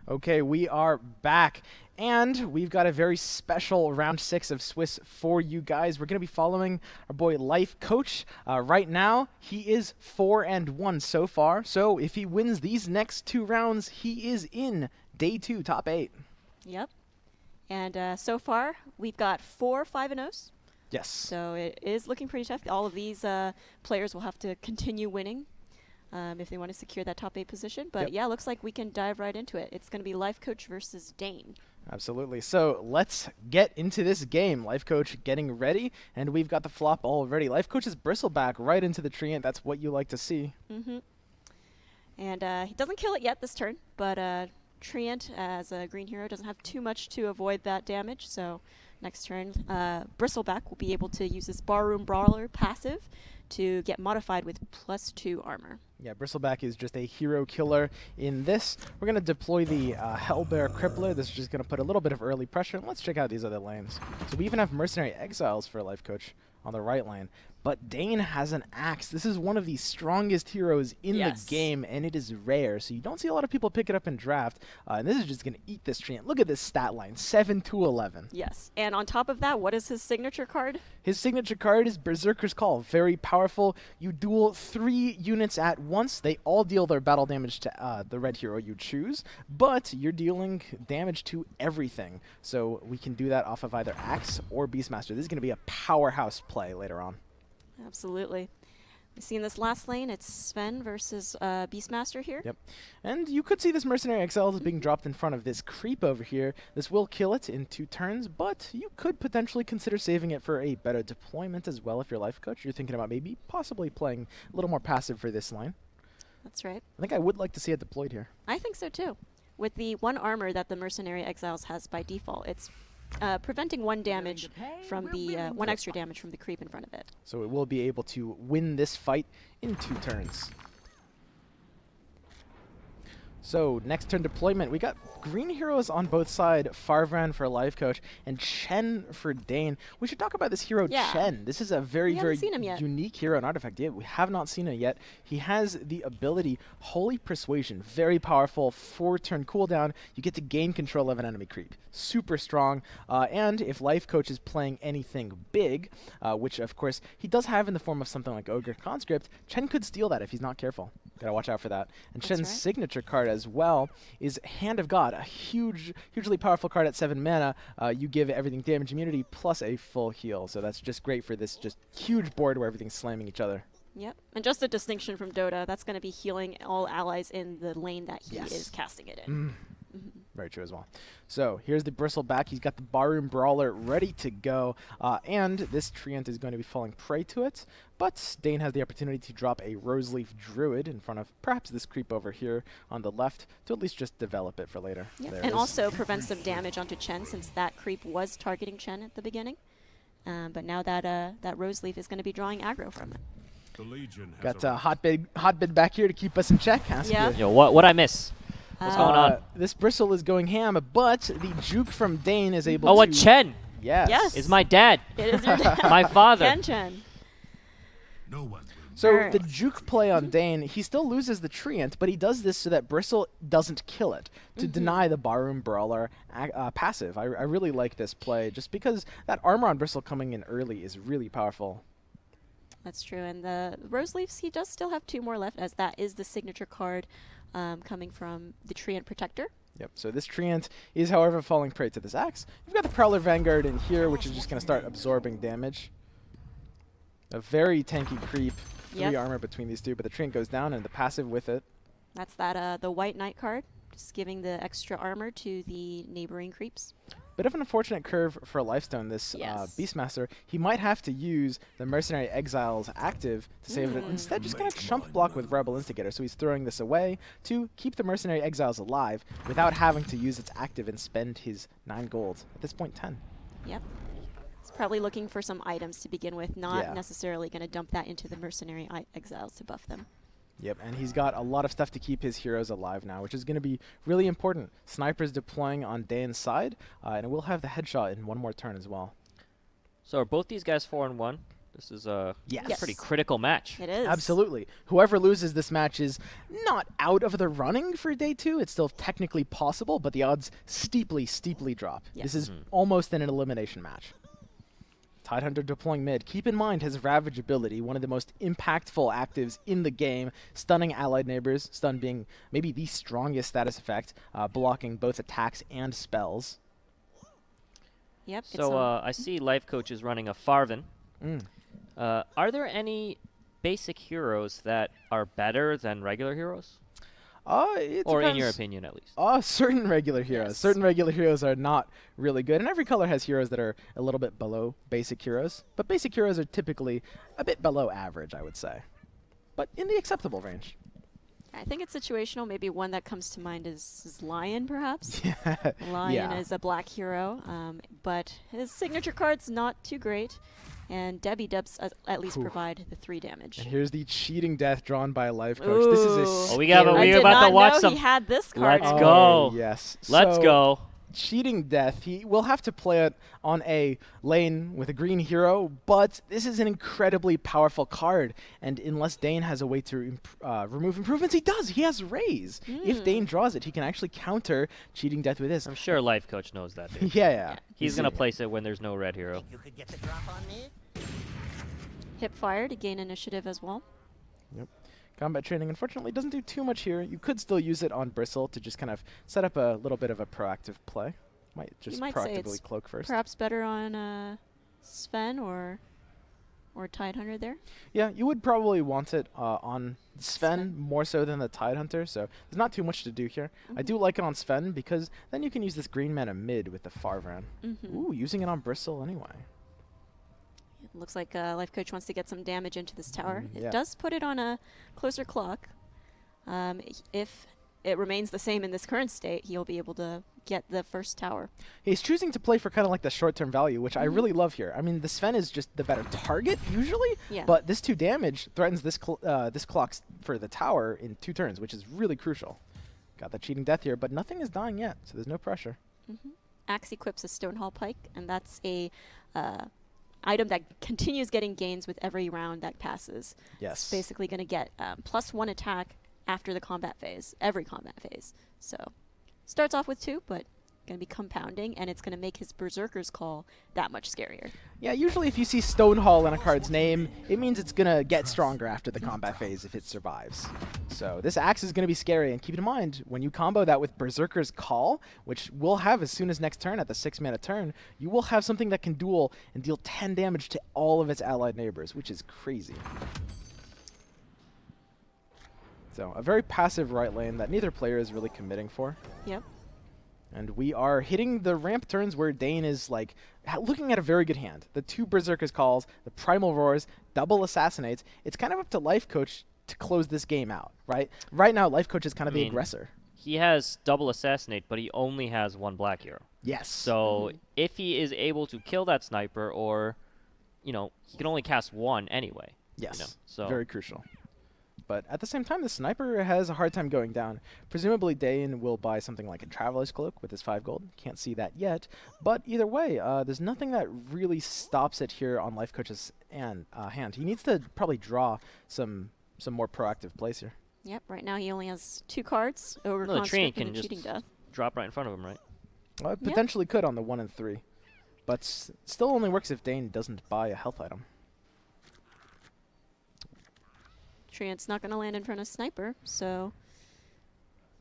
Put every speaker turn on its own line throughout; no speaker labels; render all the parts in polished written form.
Okay, we are back, and we've got a very special round 6 of Swiss for you guys. We're going to be following our boy Lifecoach. Right now, he is 4-1 so far, so if he wins these next 2 rounds, he is in Day 2, top 8.
Yep. And so far, we've got 4 5-0s.
Yes.
So it is looking pretty tough. All of these players will have to continue winning if they want to secure that top 8 position. But yeah, looks like we can dive right into it. It's going to be Lifecoach versus Dane.
Absolutely. So let's get into this game. Lifecoach getting ready, and we've got the flop already. Lifecoach is bristleback right into the tree, and that's what you like to see.
Mm-hmm. And he doesn't kill it yet this turn, but Treant, as a green hero, doesn't have too much to avoid that damage. So next turn, Bristleback will be able to use this Barroom Brawler passive to get modified with +2 armor.
Yeah, Bristleback is just a hero killer in this. We're going to deploy the Hellbear Crippler. This is just going to put a little bit of early pressure. And let's check out these other lanes. So we even have Mercenary Exiles for Lifecoach on the right lane. But Dane has an axe. This is one of the strongest heroes in the game, and it is rare. So you don't see a lot of people pick it up in draft. And this is just going to eat this Treant. Look at this stat line, 7-11.
Yes, and on top of that, what is his signature card?
His signature card is Berserker's Call. Very powerful. You duel 3 units at once. They all deal their battle damage to the red hero you choose, but you're dealing damage to everything. So we can do that off of either Axe or Beastmaster. This is going to be a powerhouse play later on.
Absolutely. We see in this last lane, it's Sven versus Beastmaster here.
Yep. And you could see this Mercenary Exiles being dropped in front of this creep over here. This will kill it in 2 turns, but you could potentially consider saving it for a better deployment as well if you're Lifecoach. You're thinking about maybe possibly playing a little more passive for this lane.
That's right.
I think I would like to see it deployed here.
I think so too. With the 1 armor that the Mercenary Exiles has by default, it's preventing 1 damage from the 1 extra damage from the creep in front of it.
So it will be able to win this fight in 2 turns. So next turn deployment, we got green heroes on both sides, Farvran for Lifecoach and Chen for Dane. We should talk about this hero Chen. This is a very unique hero and artifact. Yeah, we have not seen it yet. He has the ability Holy Persuasion, very powerful, 4-turn cooldown. You get to gain control of an enemy creep. Super strong. And if Lifecoach is playing anything big, which of course he does have in the form of something like Ogre Conscript, Chen could steal that if he's not careful. Gotta watch out for that. And Chen's signature card as well is Hand of God, a hugely powerful card at 7 mana. You give everything damage immunity plus a full heal. So that's just great for this just huge board where everything's slamming each other.
Yep. And just a distinction from Dota, that's going to be healing all allies in the lane that he is casting it in.
Very true as well. So here's the Bristleback. He's got the Barroom Brawler ready to go. And this Treant is going to be falling prey to it. But Dane has the opportunity to drop a Roseleaf Druid in front of perhaps this creep over here on the left to at least just develop it for later.
Yep. And also prevent some damage onto Chen since that creep was targeting Chen at the beginning. But now that that Roseleaf is going to be drawing aggro from it.
Got Hotbid back here to keep us in check.
Yo, what I miss? What's going on?
This Bristle is going ham, but the juke from Dane is able to...
Oh, what Chen?
Yes.
Is my dad.
It is your dad.
My father.
Chen.
So the juke play on Dane, he still loses the Treant, but he does this so that Bristle doesn't kill it, to deny the Barroom Brawler passive. I really like this play, just because that armor on Bristle coming in early is really powerful.
That's true, and the Roseleafs, he does still have 2 more left, as that is the signature card coming from the Treant Protector.
Yep, so this Treant is, however, falling prey to this axe. You've got the Prowler Vanguard in here, which is just going to start absorbing damage. A very tanky creep, 3 armor between these 2, but the Treant goes down and the passive with it.
That's that the White Knight card, just giving the extra armor to the neighboring creeps.
Bit of an unfortunate curve for Lifestone, this Beastmaster. He might have to use the Mercenary Exiles active to save it. Instead, just going to chump block with Rebel Instigator. So he's throwing this away to keep the Mercenary Exiles alive without having to use its active and spend his 9 gold. At this point, 10.
Yep. He's probably looking for some items to begin with, not necessarily going to dump that into the Mercenary Exiles to buff them.
Yep, and he's got a lot of stuff to keep his heroes alive now, which is going to be really important. Snipers deploying on Dane's side, and we'll have the headshot in 1 more turn as well.
So are both these guys 4-1? This is a
Yes.
pretty critical match.
It is.
Absolutely. Whoever loses this match is not out of the running for day 2. It's still technically possible, but the odds steeply, steeply drop.
Yes.
This is almost an elimination match. Tidehunter deploying mid. Keep in mind his Ravage ability, one of the most impactful actives in the game, stunning allied neighbors, stun being maybe the strongest status effect, blocking both attacks and spells.
Yep.
So I see Lifecoach is running a Farven. Are there any basic heroes that are better than regular heroes? Or in your opinion, at least?
Certain regular heroes.
Yes.
Certain regular heroes are not really good, and every color has heroes that are a little bit below basic heroes. But basic heroes are typically a bit below average, I would say. But in the acceptable range.
I think it's situational. Maybe one that comes to mind is Lion, perhaps.
Yeah.
Lion is a black hero, but his signature card's not too great. And Debbie Dubs at least provide the 3 damage.
And here's the cheating death drawn by Lifecoach. This is a
we about to watch some.
He had this card.
Let's go.
Yes.
Let's go.
Cheating death. He will have to play it on a lane with a green hero, but this is an incredibly powerful card. And unless Dane has a way to remove improvements, he does. He has Raise. If Dane draws it, he can actually counter cheating death with this.
I'm sure Lifecoach knows that. Dude.
Yeah.
He's going to place it when there's no red hero.
Think you could get the drop on me?
Hip fire to gain initiative as well.
Yep. Combat training, unfortunately, doesn't do too much here. You could still use it on Bristle to just kind of set up a little bit of a proactive play. Might just proactively cloak first.
Perhaps better on Sven or Tidehunter there.
Yeah, you would probably want it on Sven more so than the Tidehunter, so there's not too much to do here. I do like it on Sven because then you can use this green mana mid with the Farvan. Ooh, using it on Bristle anyway.
It looks like Lifecoach wants to get some damage into this tower.
Yeah.
It does put it on a closer clock. If it remains the same in this current state, he'll be able to get the first tower.
He's choosing to play for kind of like the short-term value, which I really love here. I mean, the Sven is just the better target usually, but this 2 damage threatens this this clock for the tower in 2 turns, which is really crucial. Got the cheating death here, but nothing is dying yet, so there's no pressure.
Axe equips a Stonehall Pike, and that's a item that continues getting gains with every round that passes.
Yes.
It's basically going to get +1 attack after the combat phase, every combat phase. So starts off with 2, but going to be compounding, and it's going to make his Berserker's Call that much scarier. Yeah,
usually if you see Stonehall in a card's name, it means it's going to get stronger after the combat phase if it survives. So this axe is going to be scary, and keep in mind, when you combo that with Berserker's Call, which we'll have as soon as next turn at the 6-mana turn, you will have something that can duel and deal 10 damage to all of its allied neighbors, which is crazy. So a very passive right lane that neither player is really committing for.
Yep.
And we are hitting the ramp turns where Dane is like looking at a very good hand. The 2 Berserker's Calls, the Primal Roars, double Assassinates. It's kind of up to Lifecoach to close this game out, right? Right now, Lifecoach is kind of the aggressor.
He has double Assassinate, but he only has 1 black hero.
Yes.
So if he is able to kill that sniper, or, he can only cast 1 anyway.
Yes.
So
very crucial. But at the same time, the sniper has a hard time going down. Presumably, Dane will buy something like a Traveler's Cloak with his 5 gold. Can't see that yet. But either way, there's nothing that really stops it here on Lifecoach's hand. He needs to probably draw some more proactive plays here.
Yep, right now he only has 2 cards. Over
the train
Construct
can
and
just
Cheating Death.
drop right in front of him, right?
Well, it potentially could on the 1 and 3. But still only works if Dane doesn't buy a health item.
Treant's not going to land in front of Sniper, so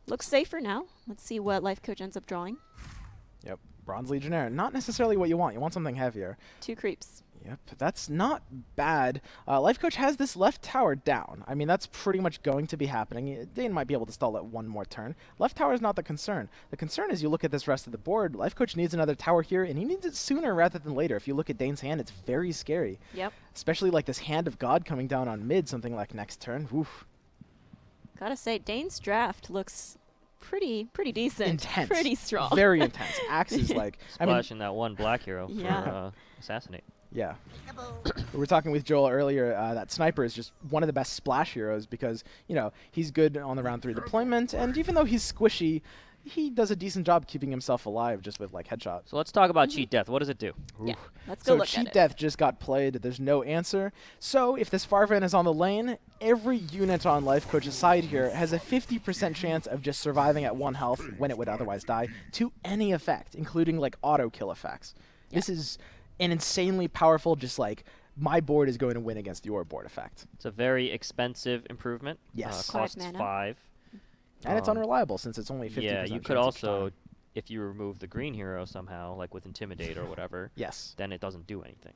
looks safer now. Let's see what Lifecoach ends up drawing.
Yep, Bronze Legionnaire. Not necessarily what you want. You want something heavier.
2 creeps.
Yep, that's not bad. Lifecoach has this left tower down. I mean, that's pretty much going to be happening. Dane might be able to stall it 1 more turn. Left tower is not the concern. The concern is you look at this rest of the board, Lifecoach needs another tower here, and he needs it sooner rather than later. If you look at Dane's hand, it's very scary.
Yep.
Especially like this Hand of God coming down on mid, something like next turn. Oof.
Gotta say, Dane's draft looks pretty decent.
Intense.
Pretty strong.
Very intense. Axe is like...
Splashing that 1 black hero for Assassinate.
Yeah. We were talking with Joel earlier that Sniper is just one of the best splash heroes because, he's good on the round 3 deployment, and even though he's squishy, he does a decent job keeping himself alive just with like headshot.
So let's talk about Cheat Death. What does it do?
Yeah, let's go look at it.
So Cheat Death just got played. There's no answer. So if this Farvan is on the lane, every unit on Lifecoach's side here has a 50% chance of just surviving at 1 health when it would otherwise die to any effect, including like auto kill effects. Yeah. This is an insanely powerful, just like my board is going to win against your board effect.
It's a very expensive improvement.
Yes.
Costs 5.
And it's unreliable since it's only 50%.
Yeah, you could also, if you remove the green hero somehow, like with Intimidate or whatever,
yes,
then it doesn't do anything.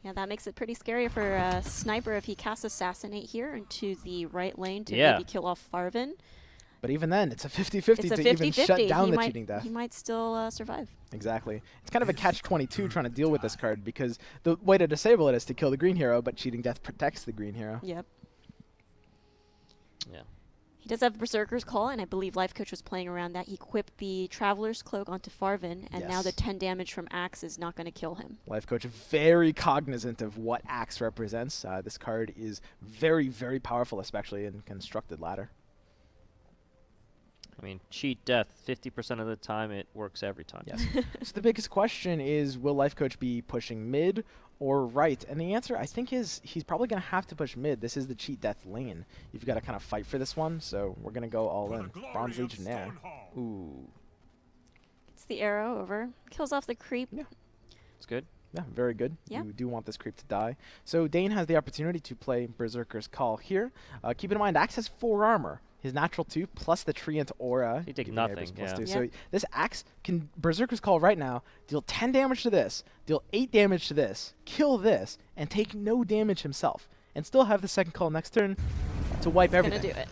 Yeah, that makes it pretty scary for Sniper if he casts Assassinate here into the right lane to maybe kill off Farvan.
But even then, it's a 50-50 to even shut down the Cheating Death.
He might still survive.
Exactly. It's kind of a catch-22 trying to deal with this card because the way to disable it is to kill the green hero, but Cheating Death protects the green hero.
Yep.
Yeah.
He does have Berserker's Call, and I believe Lifecoach was playing around that. He equipped the Traveler's Cloak onto Farvan, and now the 10 damage from Axe is not going to kill him.
Lifecoach very cognizant of what Axe represents. This card is very, very powerful, especially in Constructed Ladder.
I mean, Cheat Death, 50% of the time, it works every time.
Yes. So the biggest question is, will Lifecoach be pushing mid or right? And the answer, I think, is he's probably going to have to push mid. This is the Cheat Death lane. You've got to kind of fight for this one, so we're going to go all in. Bronze Legionnaire. Ooh.
Gets the arrow over. Kills off the creep.
Yeah.
It's good.
Yeah, very good.
Yeah.
You do want this creep to die. So Dane has the opportunity to play Berserker's Call here. Keep in mind, Axe has 4 armor. His natural 2 plus the Treant Aura.
He takes nothing, yeah.
So this Axe can Berserker's Call right now, deal 10 damage to this, deal 8 damage to this, kill this, and take no damage himself. And still have the second call next turn to wipe everything.
Gonna do it.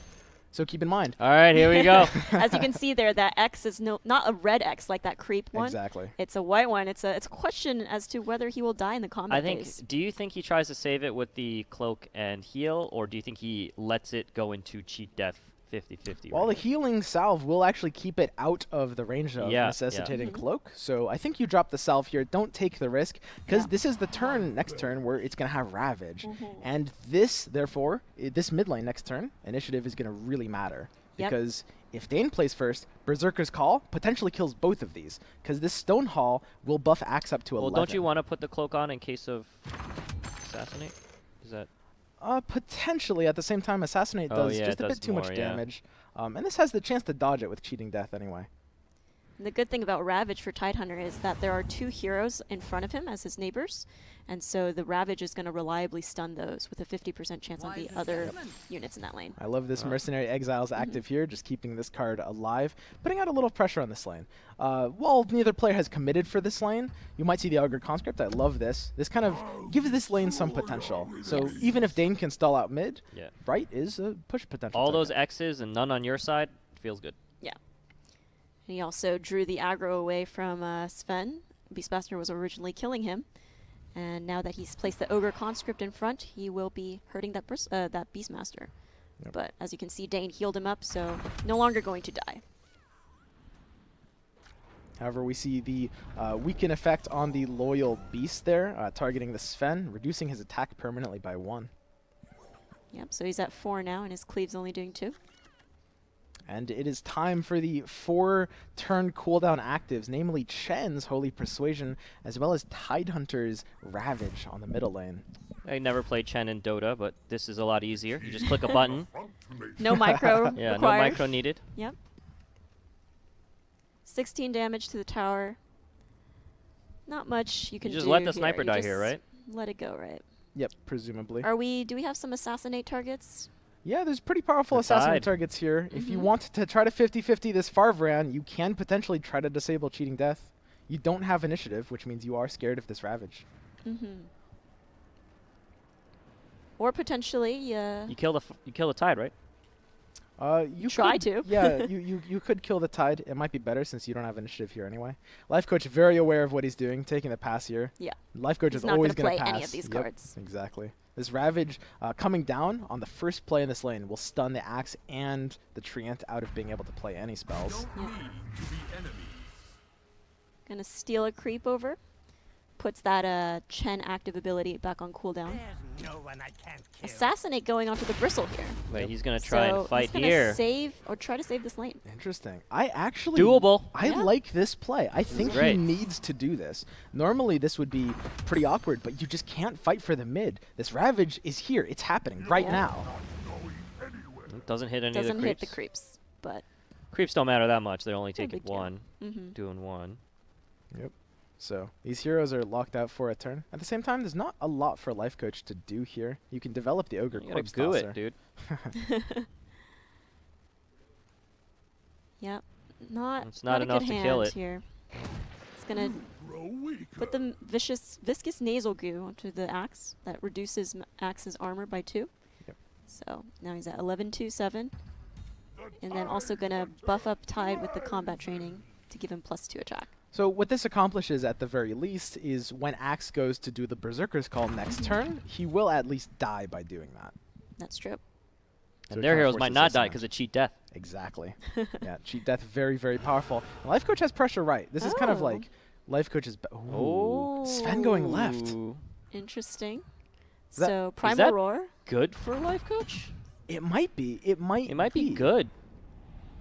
So keep in mind.
All right, here we go.
As you can see there, that X is not a red X like that creep one.
Exactly.
It's a white one. It's a question as to whether he will die in the combat phase.
Do you think he tries to save it with the cloak and heal, or do you think he lets it go into Cheat Death 50-50?
Well, the healing salve will actually keep it out of the range of necessitating cloak. So I think you drop the salve here. Don't take the risk, because this is the turn next turn where it's going to have Ravage. And this, therefore, this mid lane next turn, initiative is going to really matter. Because if Dane plays first, Berserker's Call potentially kills both of these, because this Stone Hall will buff Axe up to 11.
Well, don't you want to put the cloak on in case of Assassinate? Is that...
Potentially. At the same time, Assassinate does just a bit too much damage. And this has the chance to dodge it with Cheating Death anyway.
And the good thing about Ravage for Tidehunter is that there are 2 heroes in front of him as his neighbors. And so the Ravage is going to reliably stun those with a 50% chance on the other units in that lane.
I love this Mercenary Exiles active here, just keeping this card alive, putting out a little pressure on this lane. While neither player has committed for this lane, you might see the Augur Conscript. I love this. This kind of gives this lane some potential. So even if Dane can stall out mid, right is a push potential.
All those X's and none on your side feels good.
Yeah. And he also drew the aggro away from Sven. Beastmaster was originally killing him. And now that he's placed the Ogre Conscript in front, he will be hurting that Beastmaster. But as you can see, Dane healed him up, so no longer going to die.
However, we see the weaken effect on the Loyal Beast there, targeting the Sven, reducing his attack permanently by 1.
Yep, so he's at 4 now, and his Cleave's only doing 2.
And it is time for the 4 turn cooldown actives, namely Chen's Holy Persuasion, as well as Tidehunter's Ravage on the middle lane.
I never played Chen in Dota, but this is a lot easier. You just click a button.
No micro
Yeah,
required.
no micro needed.
Yep. 16 damage to the tower. Not much you can do.
You just let the sniper die here, right?
Let it go, right?
Yep, presumably.
Do we have some assassinate targets?
Yeah, there's pretty powerful assassinate targets here. If you want to try to 50-50 this Farvan, you can potentially try to disable Cheating Death. You don't have initiative, which means you are scared of this Ravage.
Or potentially,
you kill the Tide, right?
You
try to.
Yeah, you could kill the Tide. It might be better since you don't have initiative here anyway. Lifecoach very aware of what he's doing, taking the pass here.
Yeah.
Lifecoach is always going to pass.
Play any of these cards.
Exactly. This Ravage coming down on the first play in this lane will stun the Axe and the Treant out of being able to play any spells.
Gonna steal a creep over. puts that Chen active ability back on cooldown. No one I can't kill. Assassinate going onto the Bristle here.
Wait, he's going to try and fight here.
He's going to save or try to save this lane.
Interesting. I actually...
Doable.
I like this play. I think he needs to do this. Normally, this would be pretty awkward, but you just can't fight for the mid. This Ravage is here. It's happening right now.
It doesn't hit any of the creeps.
Doesn't hit the creeps, but...
Creeps don't matter that much. They're only taking one. Doing one.
Yep. So these heroes are locked out for a turn. At the same time, there's not a lot for Lifecoach to do here. You can develop the Ogre Corpse
Tosser.
Tosser.
It, dude.
Yep. Not
enough to kill it.
Here. It's going to put the viscous nasal goo onto the axe. That reduces axe's armor by 2.
Yep.
So now he's at 11-2-7. And then also going to buff up Tide with the combat training to give him +2 attack.
So what this accomplishes at the very least is when Axe goes to do the Berserker's Call next turn, he will at least die by doing that.
That's true.
So and their heroes might not die because of cheat death.
Exactly. Yeah, cheat death, very, very powerful. And Lifecoach has pressure right. This is kind of like Lifecoach's... Sven going left.
Interesting. So Primal Roar.
Good for Lifecoach?
It might be. It might
be good.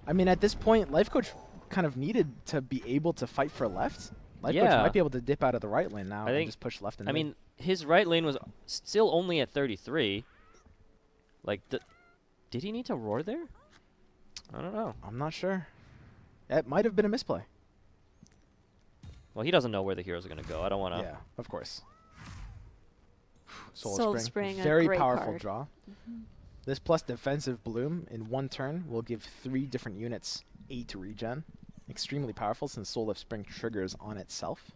I mean, at this point, Lifecoach kind of needed to be able to fight for left. Lifecoach might be able to dip out of the right lane now and just push left and mid.
I mean, his right lane was still only at 33. Like, did he need to roar there? I don't know.
I'm not sure. It might have been a misplay.
Well, he doesn't know where the heroes are going to go. I don't want to...
Yeah, of course.
Soul Spring,
very powerful draw. This plus defensive bloom in one turn will give 3 different units 8 regen. Extremely powerful since Soul of Spring triggers on itself.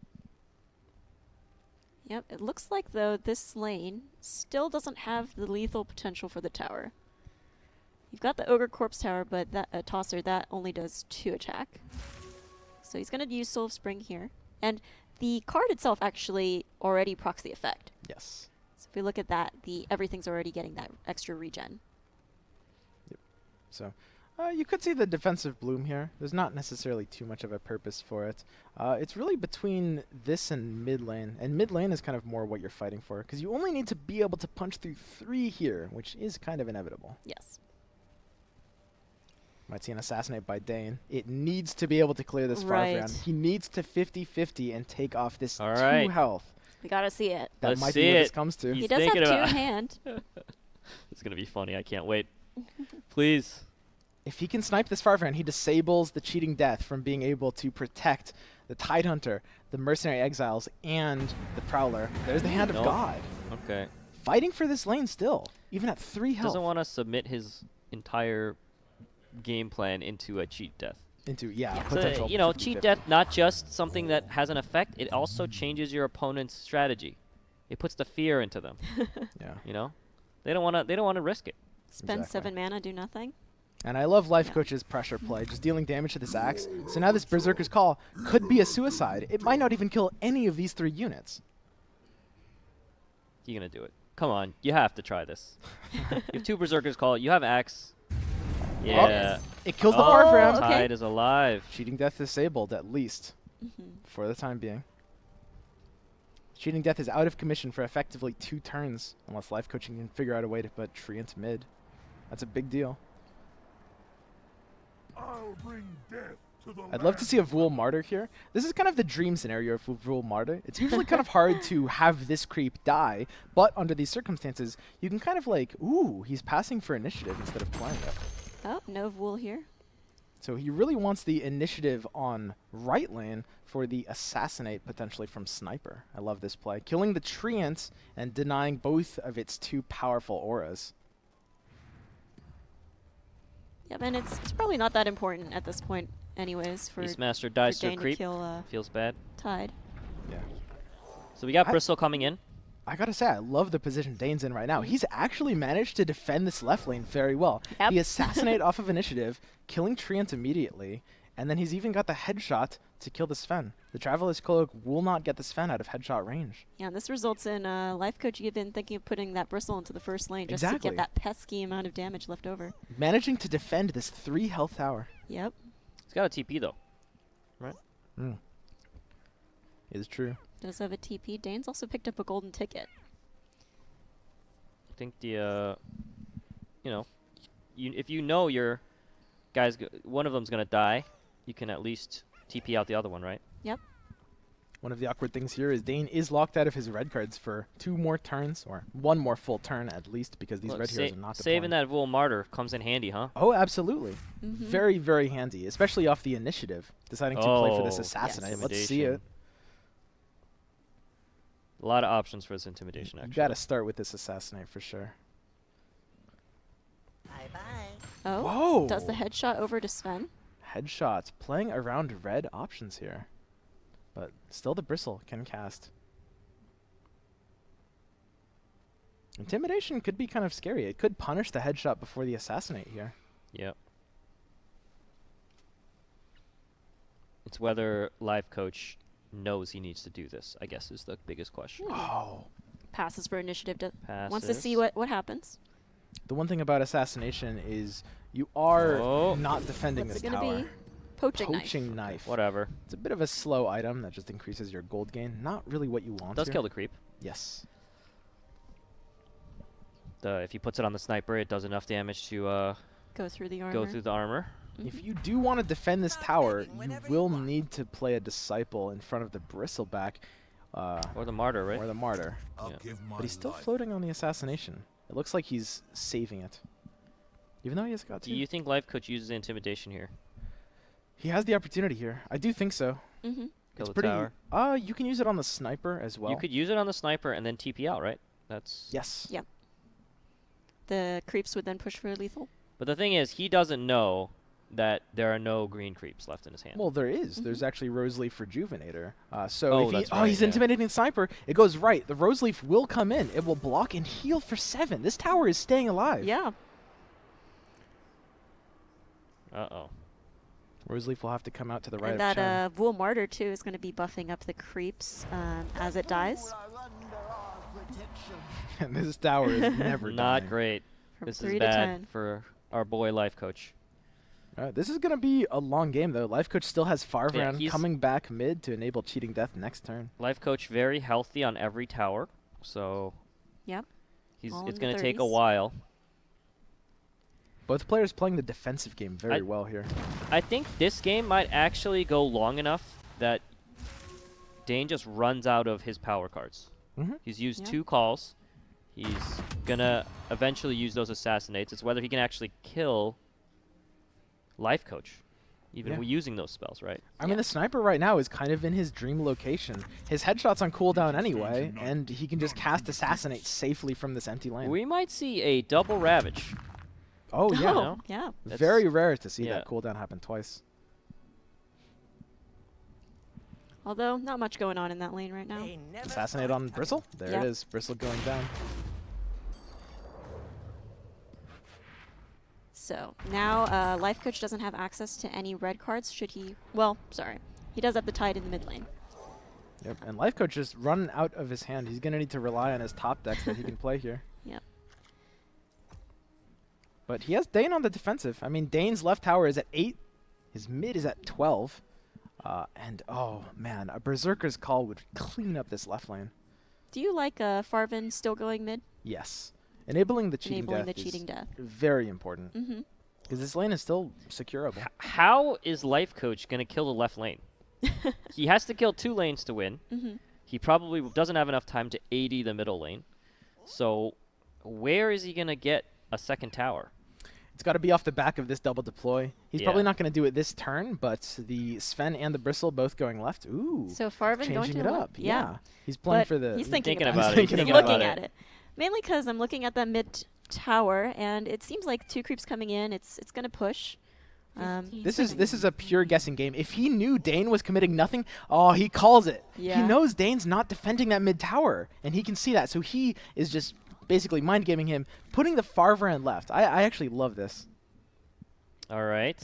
Yep, it looks like, though, this lane still doesn't have the lethal potential for the tower. You've got the Ogre Corpse Tower, but that Tosser, that only does 2 attack. So he's going to use Soul of Spring here. And the card itself actually already procs the effect.
Yes.
So if we look at that, everything's already getting that extra regen.
Yep. So... you could see the defensive bloom here. There's not necessarily too much of a purpose for it. It's really between this and mid lane. And mid lane is kind of more what you're fighting for. Because you only need to be able to punch through 3 here, which is kind of inevitable.
Yes.
Might see an assassinate by Dane. It needs to be able to clear this Farfran. He needs to 50-50 and take off this 2 health.
We got to see it.
That might be what this comes to.
He does have 2 hand.
It's going to be funny. I can't wait. Please.
If he can snipe this Farfran, he disables the Cheating Death from being able to protect the Tidehunter, the Mercenary Exiles, and the Prowler. There's the Hand of God.
Okay.
Fighting for this lane still, even at 3 health.
Doesn't want to submit his entire game plan into a cheat death.
Potential.
So, you know, cheat death, not just something that has an effect, it also changes your opponent's strategy. It puts the fear into them. You know? They don't want to risk it.
Spend 7 mana, do nothing.
And I love Lifecoach's pressure play, just dealing damage to this axe. So now this Berserker's Call could be a suicide. It might not even kill any of these 3 units.
You're going to do it. Come on, you have to try this. You have 2 Berserker's Call, you have axe. Yeah.
It kills the Farfran.
Tide is alive.
Cheating Death disabled, at least, for the time being. Cheating Death is out of commission for effectively 2 turns, unless Lifecoach can figure out a way to put Treant mid. That's a big deal.
I'll bring death to the
I'd love to see a Vul Martyr here. This is kind of the dream scenario for Vul Martyr. It's usually kind of hard to have this creep die, but under these circumstances, you can kind of like, ooh, he's passing for initiative instead of playing it.
Oh, no Vul here.
So he really wants the initiative on right lane for the assassinate potentially from Sniper. I love this play. Killing the Treant and denying both of its 2 powerful auras.
Yep, and it's probably not that important at this point anyways for
Beastmaster dies to a creep. Feels bad.
Tide.
Yeah.
So we got Bristle coming in.
I gotta say, I love the position Dane's in right now. He's actually managed to defend this left lane very well.
Yep.
He assassinate off of initiative, killing Treant immediately, and then he's even got the headshot to kill the Sven. The Traveler's Cloak will not get the Sven out of headshot range.
Yeah, and this results in Lifecoach even thinking of putting that Bristle into the first lane just to get that pesky amount of damage left over.
Managing to defend this 3 health tower.
Yep.
He's got a TP though, right?
Is true.
does have a TP. Dane's also picked up a golden ticket.
I think the, if you know your guys, one of them's going to die, you can at least TP out the other one, right?
Yep.
One of the awkward things here is Dane is locked out of his red cards for 2 more turns, or 1 more full turn at least, because these red heroes are not
saving that Vul Martyr comes in handy, huh?
Oh, absolutely. Very, very handy, especially off the initiative, deciding to play for this Assassinate.
Yes.
Let's see it.
A lot of options for this Intimidation, actually.
You got to start with this Assassinate for sure.
Bye-bye. Oh,
whoa!
Does the headshot over to Sven.
Headshots, playing around red options here. But still the Bristle can cast. Intimidation could be kind of scary. It could punish the headshot before the Assassinate here.
Yep. It's whether Lifecoach knows he needs to do this, I guess, is the biggest question.
Oh.
Passes for initiative.
Passes.
Wants to see what happens.
The one thing about Assassination is you are not defending
What's
this
it gonna
tower.
be? Poaching knife.
Whatever.
It's a bit of a slow item that just increases your gold gain. Not really what you want.
Does
here.
kill the creep.
Yes.
If he puts it on the sniper, it does enough damage to
go through the armor.
If you do want to defend this tower, you will need to play a Disciple in front of the Bristleback.
Or the Martyr, right?
Or the Martyr. But he's still floating on the Assassination. It looks like he's saving it. Even though he has got 2.
Do you think Lifecoach uses Intimidation here?
He has the opportunity here. I do think so.
Kill
it's
the
pretty.
tower.
You can use it on the Sniper as well.
You could use it on the Sniper and then TP out, right? That's
yes.
Yep. The creeps would then push for lethal.
But the thing is, he doesn't know that there are no green creeps left in his hand.
Well, there is. There's actually Roseleaf Rejuvenator. So if
right,
he's intimidating the Sniper, it goes right. The Roseleaf will come in. It will block and heal for 7. This tower is staying alive.
Yeah.
Uh-oh.
Roseleaf will have to come out to the right
and
of Chen.
that Vul Martyr, too, is going to be buffing up the creeps as it dies.
And this tower is never
Not great.
From
this
3
is
to
bad
10.
for our boy Lifecoach.
This is going to be a long game, though. Lifecoach still has Farvan
Yeah,
coming back mid to enable cheating death next turn.
Lifecoach very healthy on every tower, so
yep.
It's going to take a while.
Both players playing the defensive game very well here.
I think this game might actually go long enough that Dane just runs out of his power cards. He's used 2 calls. He's going to eventually use those Assassinates. It's whether he can actually kill Lifecoach, even using those spells, right?
I mean, the Sniper right now is kind of in his dream location. His headshot's on cooldown anyway, and he can just cast Assassinate safely from this empty lane.
We might see a double Ravage.
Oh, yeah.
Oh, yeah.
That's very rare to see that cooldown happen twice.
Although, not much going on in that lane right now.
Assassinate on Bristle. There it is. Bristle going down.
So, now Lifecoach doesn't have access to any red cards should he... Well, sorry. He does have the Tide in the mid lane.
Yep, and Lifecoach just run out of his hand. He's going to need to rely on his top decks that he can play here.
Yep.
But he has Dane on the defensive. I mean, Dane's left tower is at 8. His mid is at 12. And, oh, man, a Berserker's Call would clean up this left lane.
Do you like Farvan still going mid?
Yes. Enabling the cheating death is very important. Because this lane is still securable.
How is Lifecoach going to kill the left lane? He has to kill 2 lanes to win. He probably doesn't have enough time to AD the middle lane. So where is he going to get a second tower?
It's got to be off the back of this double deploy. He's probably not going to do it this turn, but the Sven and the Bristle both going left. Ooh.
So Farvan going to
it up. Yeah. He's playing for the...
He's thinking
about it.
He's looking at it. Mainly because I'm looking at that mid tower, and it seems like 2 creeps coming in. It's going to push.
This is a pure guessing game. If he knew Dane was committing nothing, he calls it.
Yeah.
He knows Dane's not defending that mid tower, and he can see that. So he is just basically mind gaming him, putting the Farvan left. I actually love this.
All right.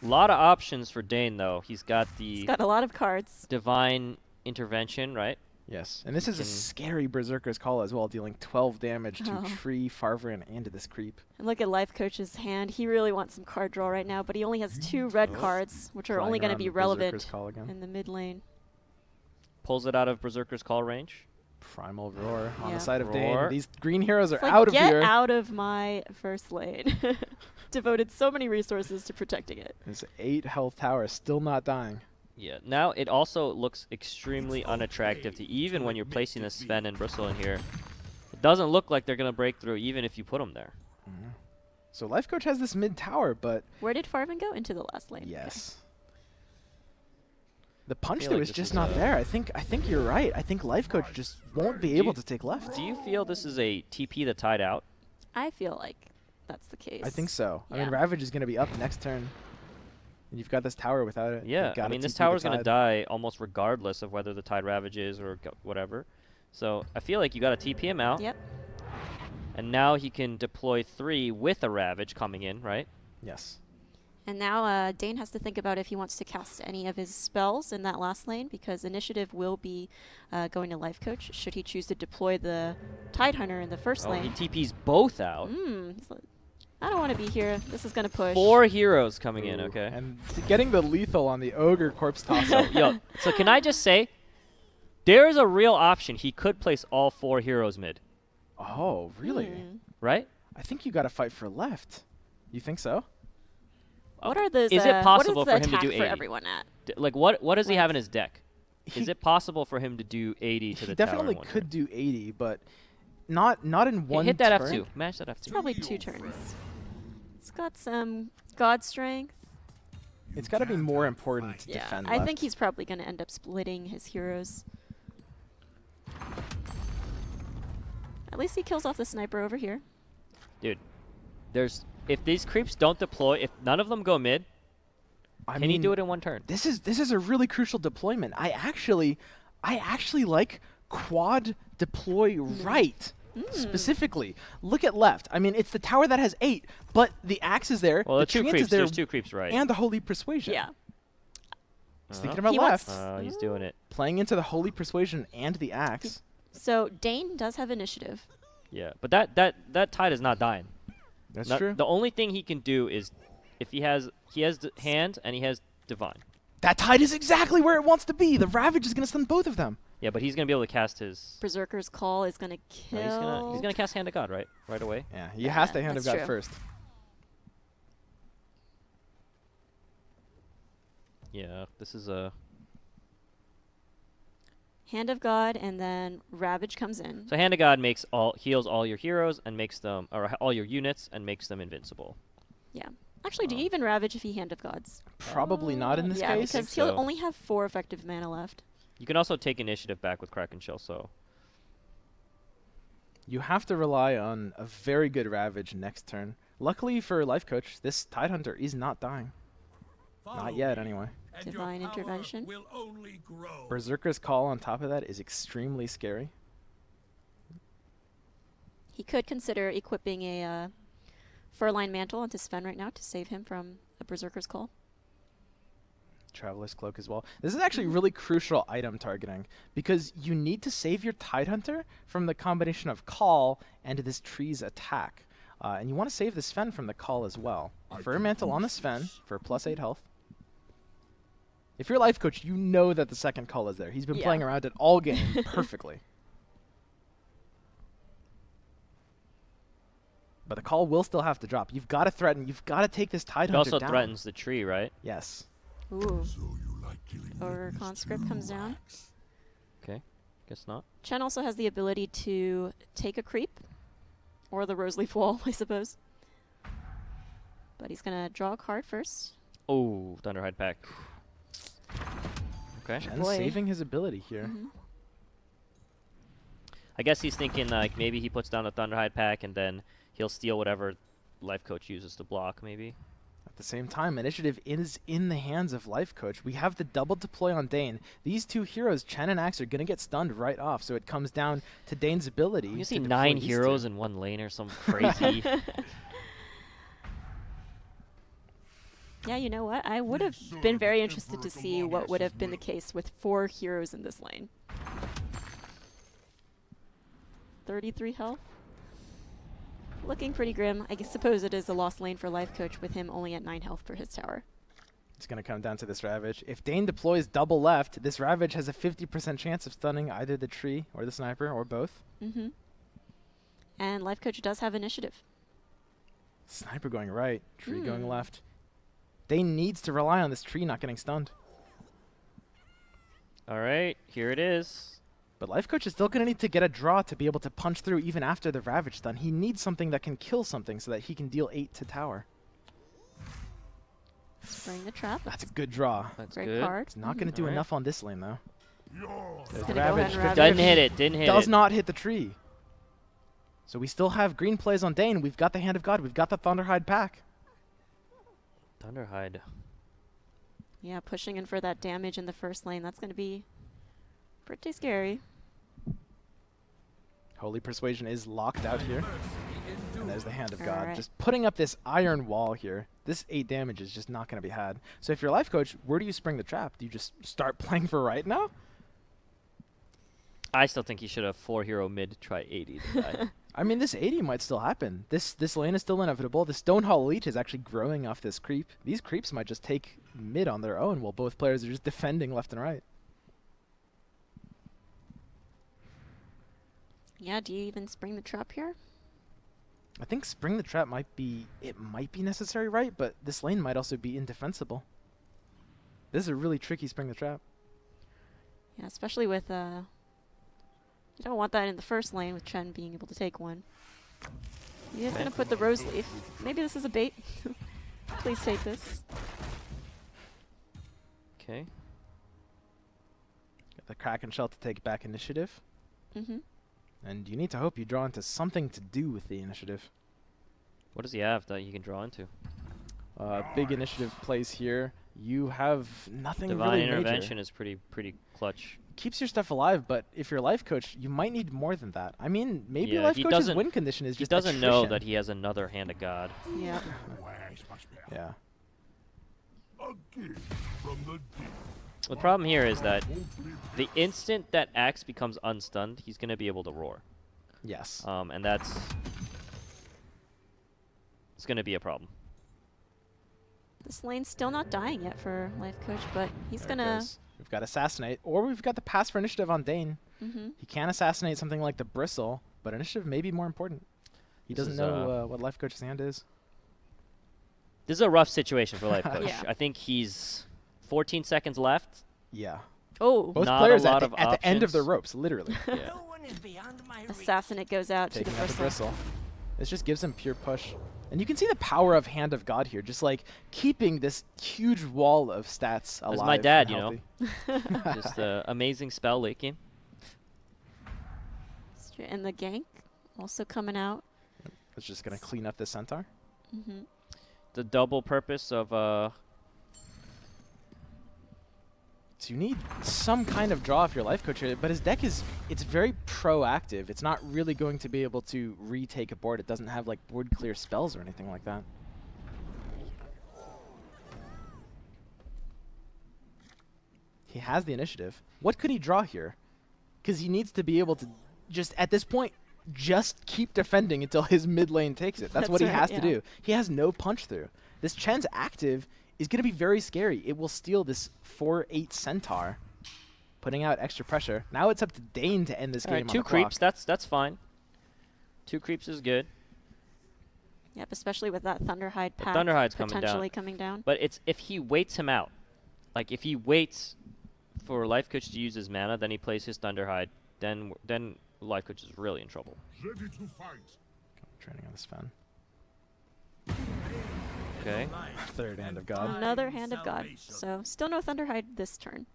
A lot of options for Dane, though. He's got
a lot of cards.
Divine Intervention, right?
Yes, and this is a scary Berserker's Call as well, dealing 12 damage to Tree, Farvan, and to this creep.
And look at Lifecoach's hand. He really wants some card draw right now, but he only has 2 red cards, which are only going to be relevant in the mid lane.
pulls it out of Berserker's Call range.
Primal Roar on the side of
Roar.
Dane. These green heroes are
like,
out of here.
Get out of my first lane. Devoted so many resources to protecting it.
This 8 health tower still not dying.
Yeah, now it also looks extremely unattractive to even when you're placing a Sven and Bristle in here. It doesn't look like they're going to break through even if you put them there.
Mm-hmm. So Lifecoach has this mid tower, but...
Where did Farven go? Into the last lane.
Yes. The punch through is just not there. I think you're right. I think Lifecoach just won't be able to take left.
Do you feel this is a TP that tied out?
I feel like that's the case.
I think so.
Yeah.
I mean, Ravage is going to be up next turn. And you've got this tower without it.
Yeah, I mean, this tower's going to die almost regardless of whether the Tide Ravage is or whatever. So I feel like you got to TP him out.
Yep.
And now he can deploy 3 with a Ravage coming in, right?
Yes.
And now Dane has to think about if he wants to cast any of his spells in that last lane, because initiative will be going to Lifecoach should he choose to deploy the Tidehunter in the first lane.
He TPs both out.
I don't want to be here. This is going to push.
4 heroes coming in, okay.
And getting the lethal on the Ogre Corpse Toss.
Yo, so can I just say, there is a real option. He could place all 4 heroes mid.
Oh, really?
Right?
I think you got to fight for left. You think so?
What are those?
Is it possible
for
him to do 80?
For everyone at?
Like, what does he have in his deck? Is it possible for him to do 80 to the tower?
He definitely could do 80, but not in one
hit that
turn.
F2. Match that F2.
It's probably 2 turns. It's got some God Strength.
It's got to be more important to defend left.
I think he's probably going to end up splitting his heroes. At least he kills off the sniper over here.
Dude, if these creeps don't deploy, if none of them go mid, can he do it in one turn?
This is a really crucial deployment. I actually like quad deploy right. Specifically, look at left. I mean, it's the tower that has 8, but the axe is there.
Well,
the
two creeps. There's 2 creeps, right?
And the Holy Persuasion.
Yeah.
He's thinking about left.
He's doing it.
Playing into the Holy Persuasion and the axe.
So Dane does have initiative.
Yeah, but that Tide is not dying.
That's true.
The only thing he can do is if he has hand and he has Divine.
That Tide is exactly where it wants to be. The Ravage is going to stun both of them.
Yeah, but he's going to be able to cast his...
Berserker's Call is going to kill...
No, he's going to cast Hand of God, right away.
Yeah, he has to Hand of God first.
Yeah, this is a...
Hand of God, and then Ravage comes in.
So Hand of God heals all your heroes and makes them, or all your units and makes them invincible.
Yeah. Actually, do you even Ravage if he Hand of Gods?
Probably not in this case.
Yeah, because he'll only have 4 effective mana left.
You can also take initiative back with Kraken Shell, so...
You have to rely on a very good Ravage next turn. Luckily for Lifecoach, this Tidehunter is not dying. Not yet, anyway.
Divine Intervention.
Will only grow.
Berserker's Call on top of that is extremely scary.
He could consider equipping a Furline Mantle onto Sven right now to save him from a Berserker's Call.
Traveler's Cloak as well. This is actually really crucial item targeting because you need to save your Tidehunter from the combination of Call and this tree's attack. And you want to save the Sven from the Call as well. Fur Mantle on the Sven for +8 health. If you're Lifecoach, you know that the second Call is there. He's been playing around it all game perfectly. But the Call will still have to drop. You've got to threaten. You've got to take this Tidehunter down.
It also threatens the tree, right?
Yes.
Ooh. Or Conscript comes down.
Okay. Guess not.
Chen also has the ability to take a creep. Or the Roseleaf Wall, I suppose. But he's going to draw a card first.
Oh, Thunderhide Pack. Okay.
Chen's saving his ability here.
I guess he's thinking like maybe he puts down a Thunderhide Pack and then he'll steal whatever Lifecoach uses to block, maybe.
At the same time, initiative is in the hands of Lifecoach. We have the double deploy on Dane. These 2 heroes, Chen and Axe, are going to get stunned right off, so it comes down to Dane's ability.
You see 9 heroes in one lane or some crazy...
Yeah, you know what? I would have been very interested to see what would have been the case with 4 heroes in this lane. 33 health. Looking pretty grim. I suppose it is a lost lane for Lifecoach with him only at 9 health for his tower.
It's going to come down to this Ravage. If Dane deploys double left, this Ravage has a 50% chance of stunning either the tree or the sniper or both.
Mm-hmm. And Lifecoach does have initiative.
Sniper going right, tree going left. Dane needs to rely on this tree not getting stunned.
All right, here it is.
But Lifecoach is still going to need to get a draw to be able to punch through even after the Ravage stun. He needs something that can kill something so that he can deal 8 to tower.
Spraying the trap.
That's a good draw.
That's
great
good.
card.
It's not going to do enough on this lane, though.
It's
Ravage.
Doesn't hit it. Didn't hit it.
Does not hit the tree. So we still have green plays on Dane. We've got the Hand of God. We've got the Thunderhide pack.
Thunderhide.
Yeah, pushing in for that damage in the first lane. That's going to be pretty scary.
Holy Persuasion is locked out here. And there's the Hand of God.
Right.
Just putting up this iron wall here. This 8 damage is just not going to be had. So if you're Lifecoach, where do you spring the trap? Do you just start playing for right now?
I still think he should have 4-hero mid try 80 to die.
I mean, this 80 might still happen. This lane is still inevitable. The Stonehall Leech is actually growing off this creep. These creeps might just take mid on their own while both players are just defending left and right.
Yeah, do you even spring the trap here?
I think spring the trap might be necessary, right? But this lane might also be indefensible. This is a really tricky spring the trap.
Yeah, especially with you don't want that in the first lane with Chen being able to take one. He's going to put the Rose Leaf. Maybe this is a bait. Please take this.
Okay.
Got the Kraken Shell to take back initiative.
Mm-hmm.
And you need to hope you draw into something to do with the initiative.
What does he have that you can draw into?
Big initiative plays here. You have nothing
Divine
really
Intervention
major.
is pretty clutch.
Keeps your stuff alive, but if you're Lifecoach, you might need more than that. I mean, maybe
Yeah,
Lifecoach's win condition is just
He doesn't know
attrition.
that he has another Hand of God.
Yeah.
Yeah.
The problem here is that the instant that Axe becomes unstunned, he's going to be able to roar.
Yes.
And it's going to be a problem.
This lane's still not dying yet for Lifecoach, but he's going to...
We've got Assassinate, or we've got the pass for initiative on Dane.
Mm-hmm.
He can assassinate something like the Bristle, but initiative may be more important. He doesn't know what Lifecoach's hand is.
This is a rough situation for Lifecoach.
Yeah.
I think he's 14 seconds left.
Yeah.
Oh.
Both
Not
players
a lot
at the end of the ropes, literally.
Yeah.
Assassinate goes out
Taking
to
out
the
the
Bristle.
Bristle. This just gives him pure push. And you can see the power of Hand of God here, just like keeping this huge wall of stats alive.
That's my dad,
and
you
healthy.
know. Just amazing spell leaking.
And the gank also coming out.
It's just going to clean up the Centaur.
Mm-hmm.
The double purpose of
So you need some kind of draw if you're Lifecoach here, but his deck it's very proactive. It's not really going to be able to retake a board. It doesn't have like board clear spells or anything like that. He has the initiative. What could he draw here? Because he needs to be able to just, at this point, just keep defending until his mid lane takes it. That's what he has to do. He has no punch through. This Chen's active is going to be very scary. It will steal this 4/8 Centaur, putting out extra pressure. Now it's up to Dane to end this game on the
2
clock.
creeps, that's fine. 2 creeps is good.
Yep, especially with that Thunderhide
The
pack
Thunderhide's
potentially coming down.
But it's if he waits him out. Like if he waits for Lifecoach to use his mana, then he plays his Thunderhide, then Lifecoach is really in trouble.
Ready to fight.
Training on this Fen.
Okay.
Third Hand of God.
Another Hand of God. So still no Thunderhide this turn.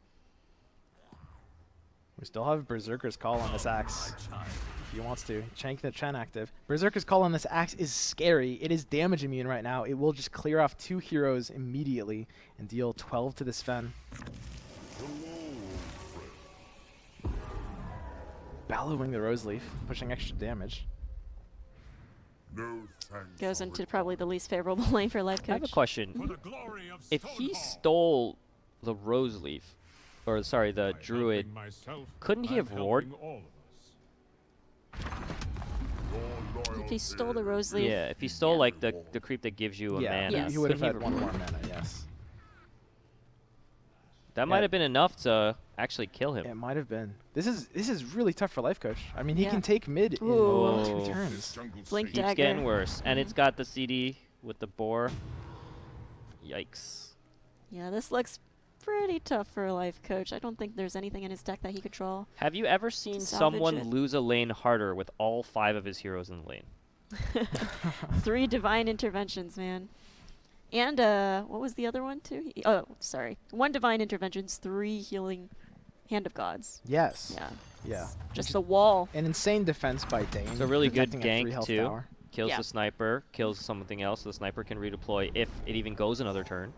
We still have Berserker's Call on this axe. If he wants to. Shank the Chen active. Berserker's Call on this axe is scary. It is damage immune right now. It will just clear off 2 heroes immediately and deal 12 to this Fen. Bellowing the Rose Leaf, pushing extra damage.
No thanks.
Goes into probably the least favorable lane for Lifecoach.
I have a question.
For the glory of
If he
Stonehall.
stole the Rose Leaf, or sorry, the
By
Druid,
helping myself,
couldn't he
I'm
have roared?
helping all of us. Your
If he stole the
loyalty
Rose Leaf.
Yeah, if he stole like the creep that gives you a
Yeah,
mana,
Yes.
he would have
couldn't
had one more mana, yes.
That might have been enough to actually kill him.
It might have been. This is really tough for Lifecoach. I mean, he can take mid in 2 turns.
Blink
Keeps getting worse. And it's got the CD with the boar. Yikes.
Yeah, this looks pretty tough for Lifecoach. I don't think there's anything in his deck that he could draw.
Have you ever seen someone lose a lane harder with all 5 of his heroes in the lane?
3 divine interventions, man. And what was the other one too? Oh, sorry. 1 divine interventions, 3 healing hand of gods.
Yes.
Yeah.
Yeah.
Just the wall.
An insane defense by Dane.
It's a really good gank too.
Tower.
Kills the sniper, kills something else. So the sniper can redeploy if it even goes another turn.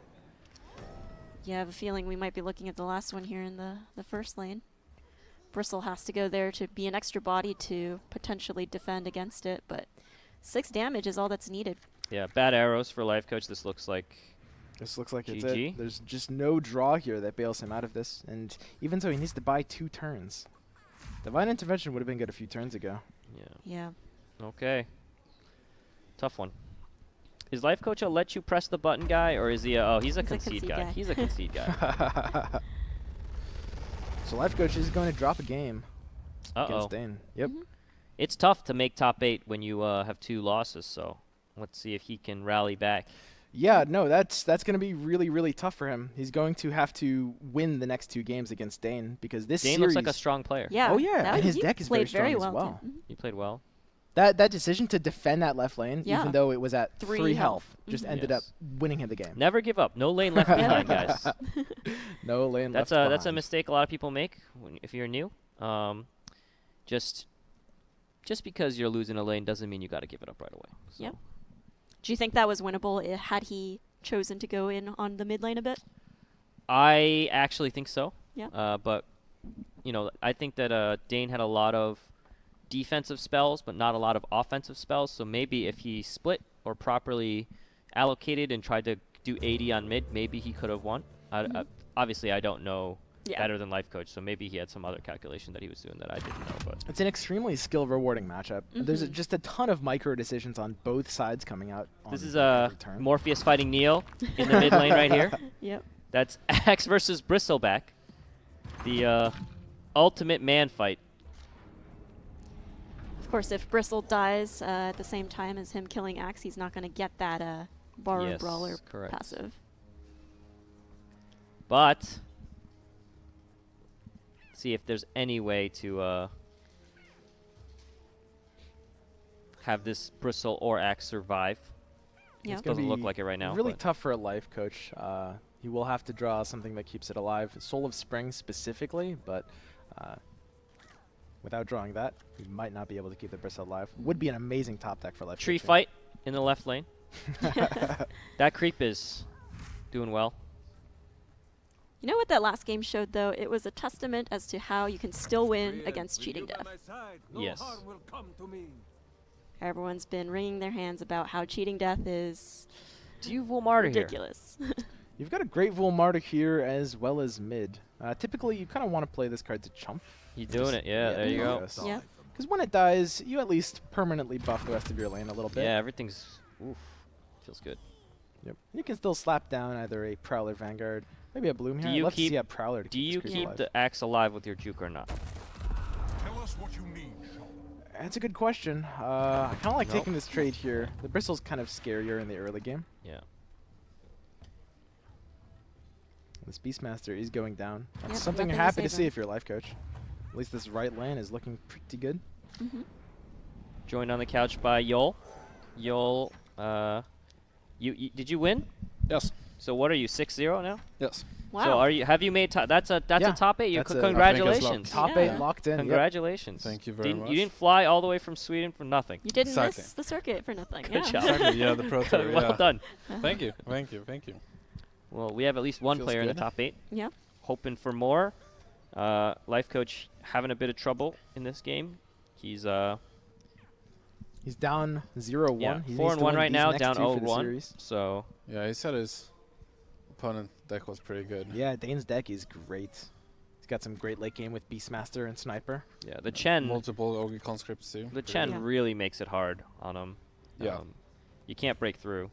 Yeah, I have a feeling we might be looking at the last one here in the first lane. Bristle has to go there to be an extra body to potentially defend against it, but 6 damage is all that's needed.
Yeah, bad arrows for Lifecoach. This looks like
it's it. There's just no draw here that bails him out of this, and even so, he needs to buy 2 turns. Divine Intervention would have been good a few turns ago.
Yeah.
Okay. Tough one. Is Lifecoach a let you press the button guy, or is he a, he's a concede guy. He's a concede guy.
So Lifecoach is going to drop a game against Dane. Yep.
It's tough to make top 8 when you have 2 losses, so let's see if he can rally back.
Yeah, no, that's going to be really, really tough for him. He's going to have to win the next 2 games against Dane because this
Dane
series
looks like a strong player.
Yeah.
Oh yeah, and his deck is very strong as well.
He played well.
That decision to defend that left lane, even though it was at 3 health, just ended up winning him the game.
Never give up. No lane left behind, guys.
No lane left behind.
That's a mistake a lot of people make if you're new. Just because you're losing a lane doesn't mean you got to give it up right away. So.
Yep. Do you think that was winnable had he chosen to go in on the mid lane a bit?
I actually think so.
Yeah.
But, I think that Dane had a lot of defensive spells, but not a lot of offensive spells. So maybe if he split or properly allocated and tried to do 80 on mid, maybe he could have won. Obviously, I don't know better than Lifecoach, so maybe he had some other calculation that he was doing that I didn't know. But
it's an extremely skill-rewarding matchup. There's just a ton of micro decisions on both sides coming out.
This is Morpheus fighting Neo in the mid lane right here.
Yep.
That's Axe versus Bristleback, the ultimate man fight.
Of course, if Bristle dies at the same time as him killing Axe, he's not going to get that Borrow Brawler passive.
But see if there's any way to have this Bristle or Axe survive.
Yeah.
It doesn't look like it right now.
Really tough for a Lifecoach. He will have to draw something that keeps it alive. Soul of Spring specifically, but without drawing that, he might not be able to keep the Bristle alive. Would be an amazing top deck for Lifecoach.
Tree fight in the left lane. That creep is doing well.
You know what that last game showed, though? It was a testament as to how you can still win against cheating death.
Yes.
Everyone's been wringing their hands about how cheating death is ridiculous.
You've got a great Volmarta here as well as mid. Typically, you kind of want to play this card to chump.
You're doing it, there you go.
Yeah.
Because when it dies, you at least permanently buff the rest of your lane a little bit.
Yeah, everything's feels good.
Yep. You can still slap down either a Prowler Vanguard, maybe a Bloom here.
Do you
Let's see a Prowler to
do you keep
alive.
the Axe alive with your juke or not?
Tell us what you need, Sean.
That's a good question. I kind of like taking this trade here. The Bristle's kind of scarier in the early game.
Yeah.
This Beastmaster is going down. That's
yep,
something you're happy to see if you're a Lifecoach. At least this right lane is looking pretty good.
Joined on the couch by Yol. Yol, did you win?
Yes.
So what are you, 6-0 now?
Yes.
Wow.
So have you made that's a top 8? Congratulations.
Top 8 locked in.
Congratulations.
Thank you very much.
You didn't fly all the way from Sweden for nothing.
You didn't miss the circuit for nothing.
Good job.
Exactly, yeah, the Pro Tour.
Well done.
Thank you. Thank you. Thank you.
Well, we have at least one player in the top 8.
Yeah.
Hoping for more. Lifecoach having a bit of trouble in this game. He's
down 0-1.
Yeah,
He
4-1 right now, down 0-1. So
yeah, he said his opponent deck was pretty good.
Yeah, Dane's deck is great. He's got some great late game with Beastmaster and Sniper.
Yeah, the Chen
multiple Ogre conscripts too.
The Chen really makes it hard on him.
Yeah.
You can't break through.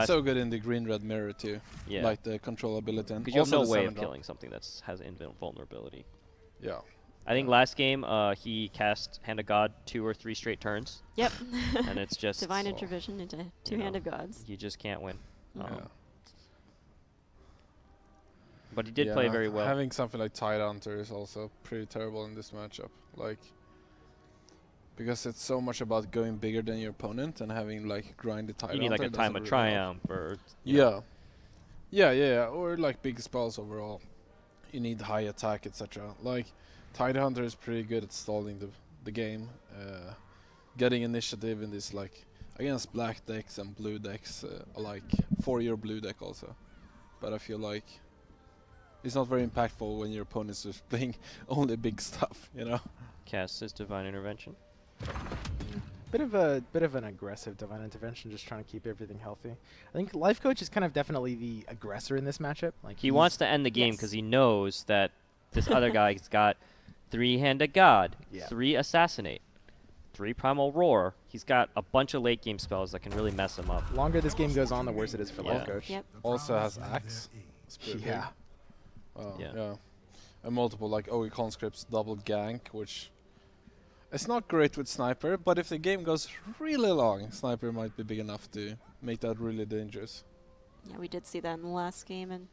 So good in the green-red mirror too.
Yeah.
Like the controllability.
Because you have no way of killing something that has invulnerability.
Yeah.
I think last game he cast Hand of God 2 or 3 straight turns.
Yep.
And it's just
Divine Intervention into 2 Hand of Gods.
You just can't win.
Yeah.
But he did play very well.
Having something like Tidehunter is also pretty terrible in this matchup. Like, because it's so much about going bigger than your opponent and having like grinded Tidehunter.
You need like a Time of Triumph or
yeah, or like big spells overall. You need high attack, etc. Like Tidehunter is pretty good at stalling the game, getting initiative in this like against black decks and blue decks, like for your blue deck also. But I feel like it's not very impactful when your opponent's just playing only big stuff, you know.
Casts his Divine Intervention.
Bit of an aggressive Divine Intervention, just trying to keep everything healthy. I think Lifecoach is kind of definitely the aggressor in this matchup. Like
he wants to end the game because he knows that this other guy's got 3 Hand of God, 3 Assassinate, 3 Primal Roar. He's got a bunch of late game spells that can really mess him up.
The longer this game goes on, the worse it is for Lifecoach.
Yep.
Also has Axe.
Yeah.
Yeah. And multiple like OE conscripts, double gank, which it's not great with Sniper, but if the game goes really long, Sniper might be big enough to make that really dangerous.
Yeah, we did see that in the last game, and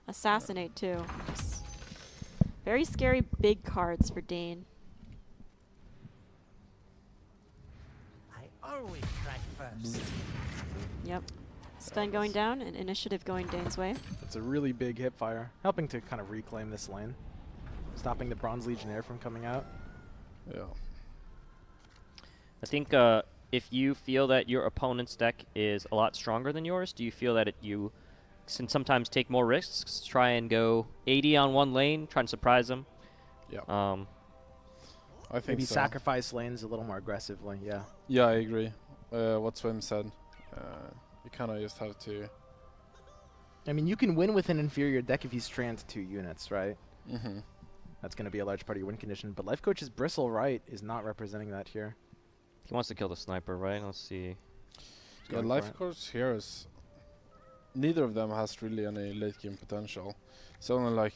Assassinate too. Just very scary big cards for Dane.
I always strike first.
Yep. Stun going down and initiative going Dane's way.
It's a really big hip fire, helping to kind of reclaim this lane, stopping the Bronze Legionnaire from coming out.
Yeah.
I think if you feel that your opponent's deck is a lot stronger than yours, do you feel that you can sometimes take more risks, try and go 80 on one lane, try and surprise them?
Yeah. I think
maybe
so.
sacrifice lanes a little more aggressively. Yeah.
Yeah, I agree. What Swim said. You kind of just have to.
I mean, you can win with an inferior deck if he's strand 2 units, right?
Mm-hmm.
That's going to be a large part of your win condition. But Lifecoach's Bristle Right is not representing that here.
He wants to kill the Sniper, right? Let's see.
Yeah, Lifecoach heroes. Neither of them has really any late game potential. It's only like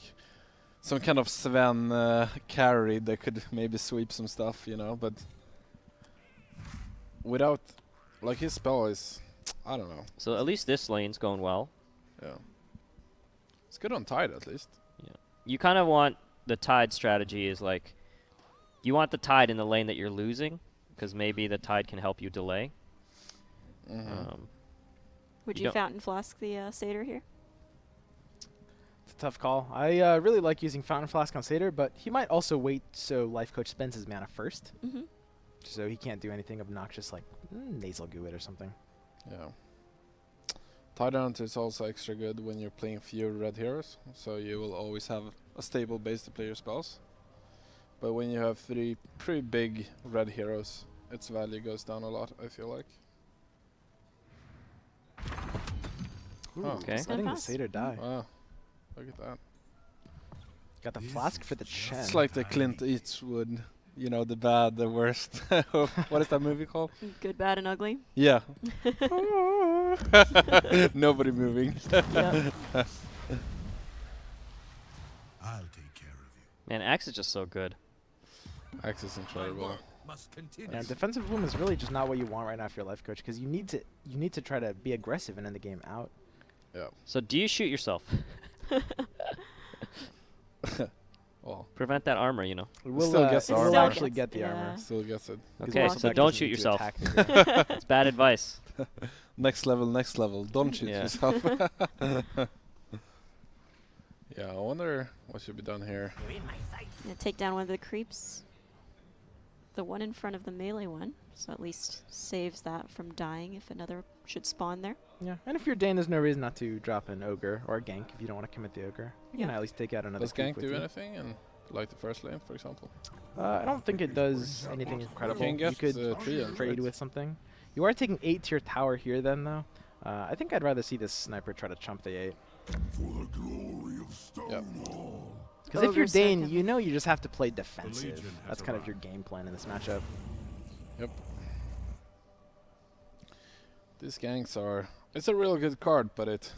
some kind of Sven carry that could maybe sweep some stuff, you know. But without, like, his spell is, I don't know.
So at least this lane's going well.
Yeah. It's good on Tide at least.
Yeah. You kind of want the Tide strategy is like, you want the Tide in the lane that you're losing, because maybe the Tide can help you delay.
Mm-hmm.
Would you Fountain Flask the Satyr here?
It's a tough call. I really like using Fountain Flask on Satyr, but he might also wait so Lifecoach spends his mana first.
Mm-hmm.
So he can't do anything obnoxious like Nasal Goo-It or something.
Yeah. Tidehunter is also extra good when you're playing fewer red heroes, so you will always have a stable base to play your spells. But when you have 3 pretty big red heroes, its value goes down a lot, I feel like.
Ooh,
okay.
I think the Satyr die.
Wow. Look at that.
Got the flask for the Chen.
It's like the Clint Eastwood, you know, the bad, the worst. What is that movie called?
Good, Bad, and Ugly.
Yeah. Nobody moving.
Yeah.
I'll take care of you.
Man, Axe is just so good.
Axe is incredible.
Yeah, defensive bloom is really just not what you want right now for your Lifecoach, because you need to try to be aggressive and end the game out.
Yeah.
So do you shoot yourself?
Well,
prevent that armor, you know.
We'll still get the armor.
We'll actually get the armor.
Still gets it.
Okay, so don't shoot yourself. It's bad advice.
Next level. Don't shoot yourself. Yeah, I wonder what should be done here.
Yeah, take down one of the creeps. The one in front of the melee one, so at least saves that from dying if another should spawn there.
Yeah, and if you're Dane, there's no reason not to drop an Ogre or a gank if you don't want to commit the Ogre. You can at least take out another.
Does gank do anything in like the first lane, for example?
I don't think it does anything incredible.
You
could trade with something. You are taking 8 to your tower here then, though. I think I'd rather see this Sniper try to chump the 8.
For the glory of Stonewall.
Because if you're Dane, you know you just have to play defensive. That's kind of your game plan in this matchup.
Yep. These ganks are It's a real good card, but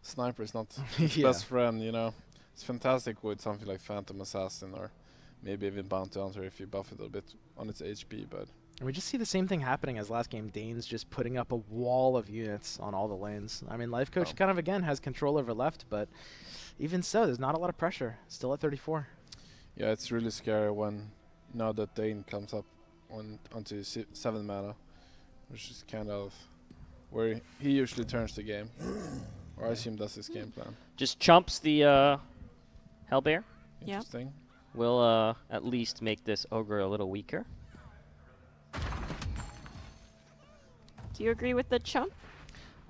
Sniper is not his best friend, you know. It's fantastic with something like Phantom Assassin or maybe even Bounty Hunter if you buff it a bit on its HP, but...
And we just see the same thing happening as last game. Dane's just putting up a wall of units on all the lanes. I mean, Lifecoach kind of, again, has control over left, but even so, there's not a lot of pressure. Still at 34.
Yeah, it's really scary now that Dane comes up onto 7 mana, which is kind of where he usually turns the game. Or I assume that's his game plan.
Just chumps the Hellbear.
Interesting.
Will at least make this Ogre a little weaker.
Do you agree with the chump?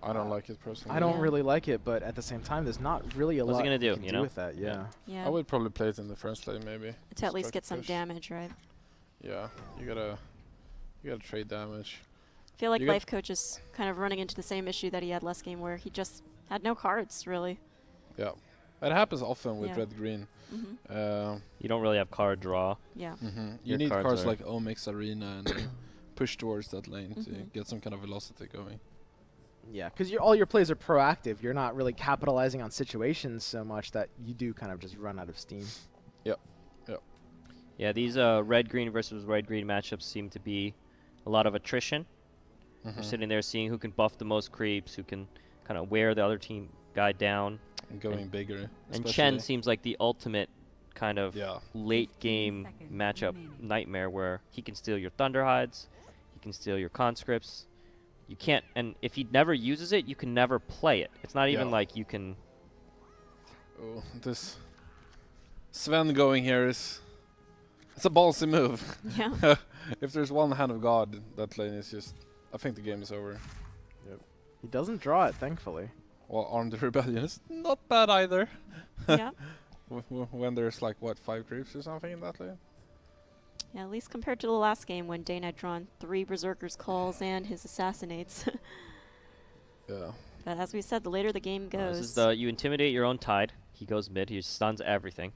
I don't like it personally.
I don't really like it, but at the same time, there's not really a lot
you
you
can
do with that. Yeah.
Yeah.
I would probably play it in the first lane, maybe.
To at least get some damage, right?
Yeah, you gotta trade damage.
I feel like Lifecoach is kind of running into the same issue that he had last game, where he just had no cards, really.
Yeah, it happens often with red-green.
You don't really have card draw.
Yeah.
You need cards like Omix Arena and push towards that lane to get some kind of velocity going.
Yeah, because all your plays are proactive. You're not really capitalizing on situations so much that you do kind of just run out of steam.
Yeah, these red-green versus red-green matchups seem to be a lot of attrition. We're sitting there seeing who can buff the most creeps, who can kind of wear the other team guy down.
And going bigger.
And Chen seems like the ultimate kind of late-game matchup nightmare where he can steal your Thunderhides, he can steal your conscripts. You can't, and if he never uses it, you can never play it. It's not even like you can...
Oh, this Sven going here is... It's a ballsy move.
Yeah.
If there's one Hand of God, that lane is just... I think the game is over.
Yep. He doesn't draw it, thankfully.
Well, Armed Rebellion is not bad either.
Yeah.
When there's like, what, 5 creeps or something in that lane?
Yeah, at least compared to the last game when Dane had drawn 3 Berserker's Calls and his Assassinates.
Yeah.
But as we said, the later the game goes...
this is you intimidate your own Tide. He goes mid. He stuns everything.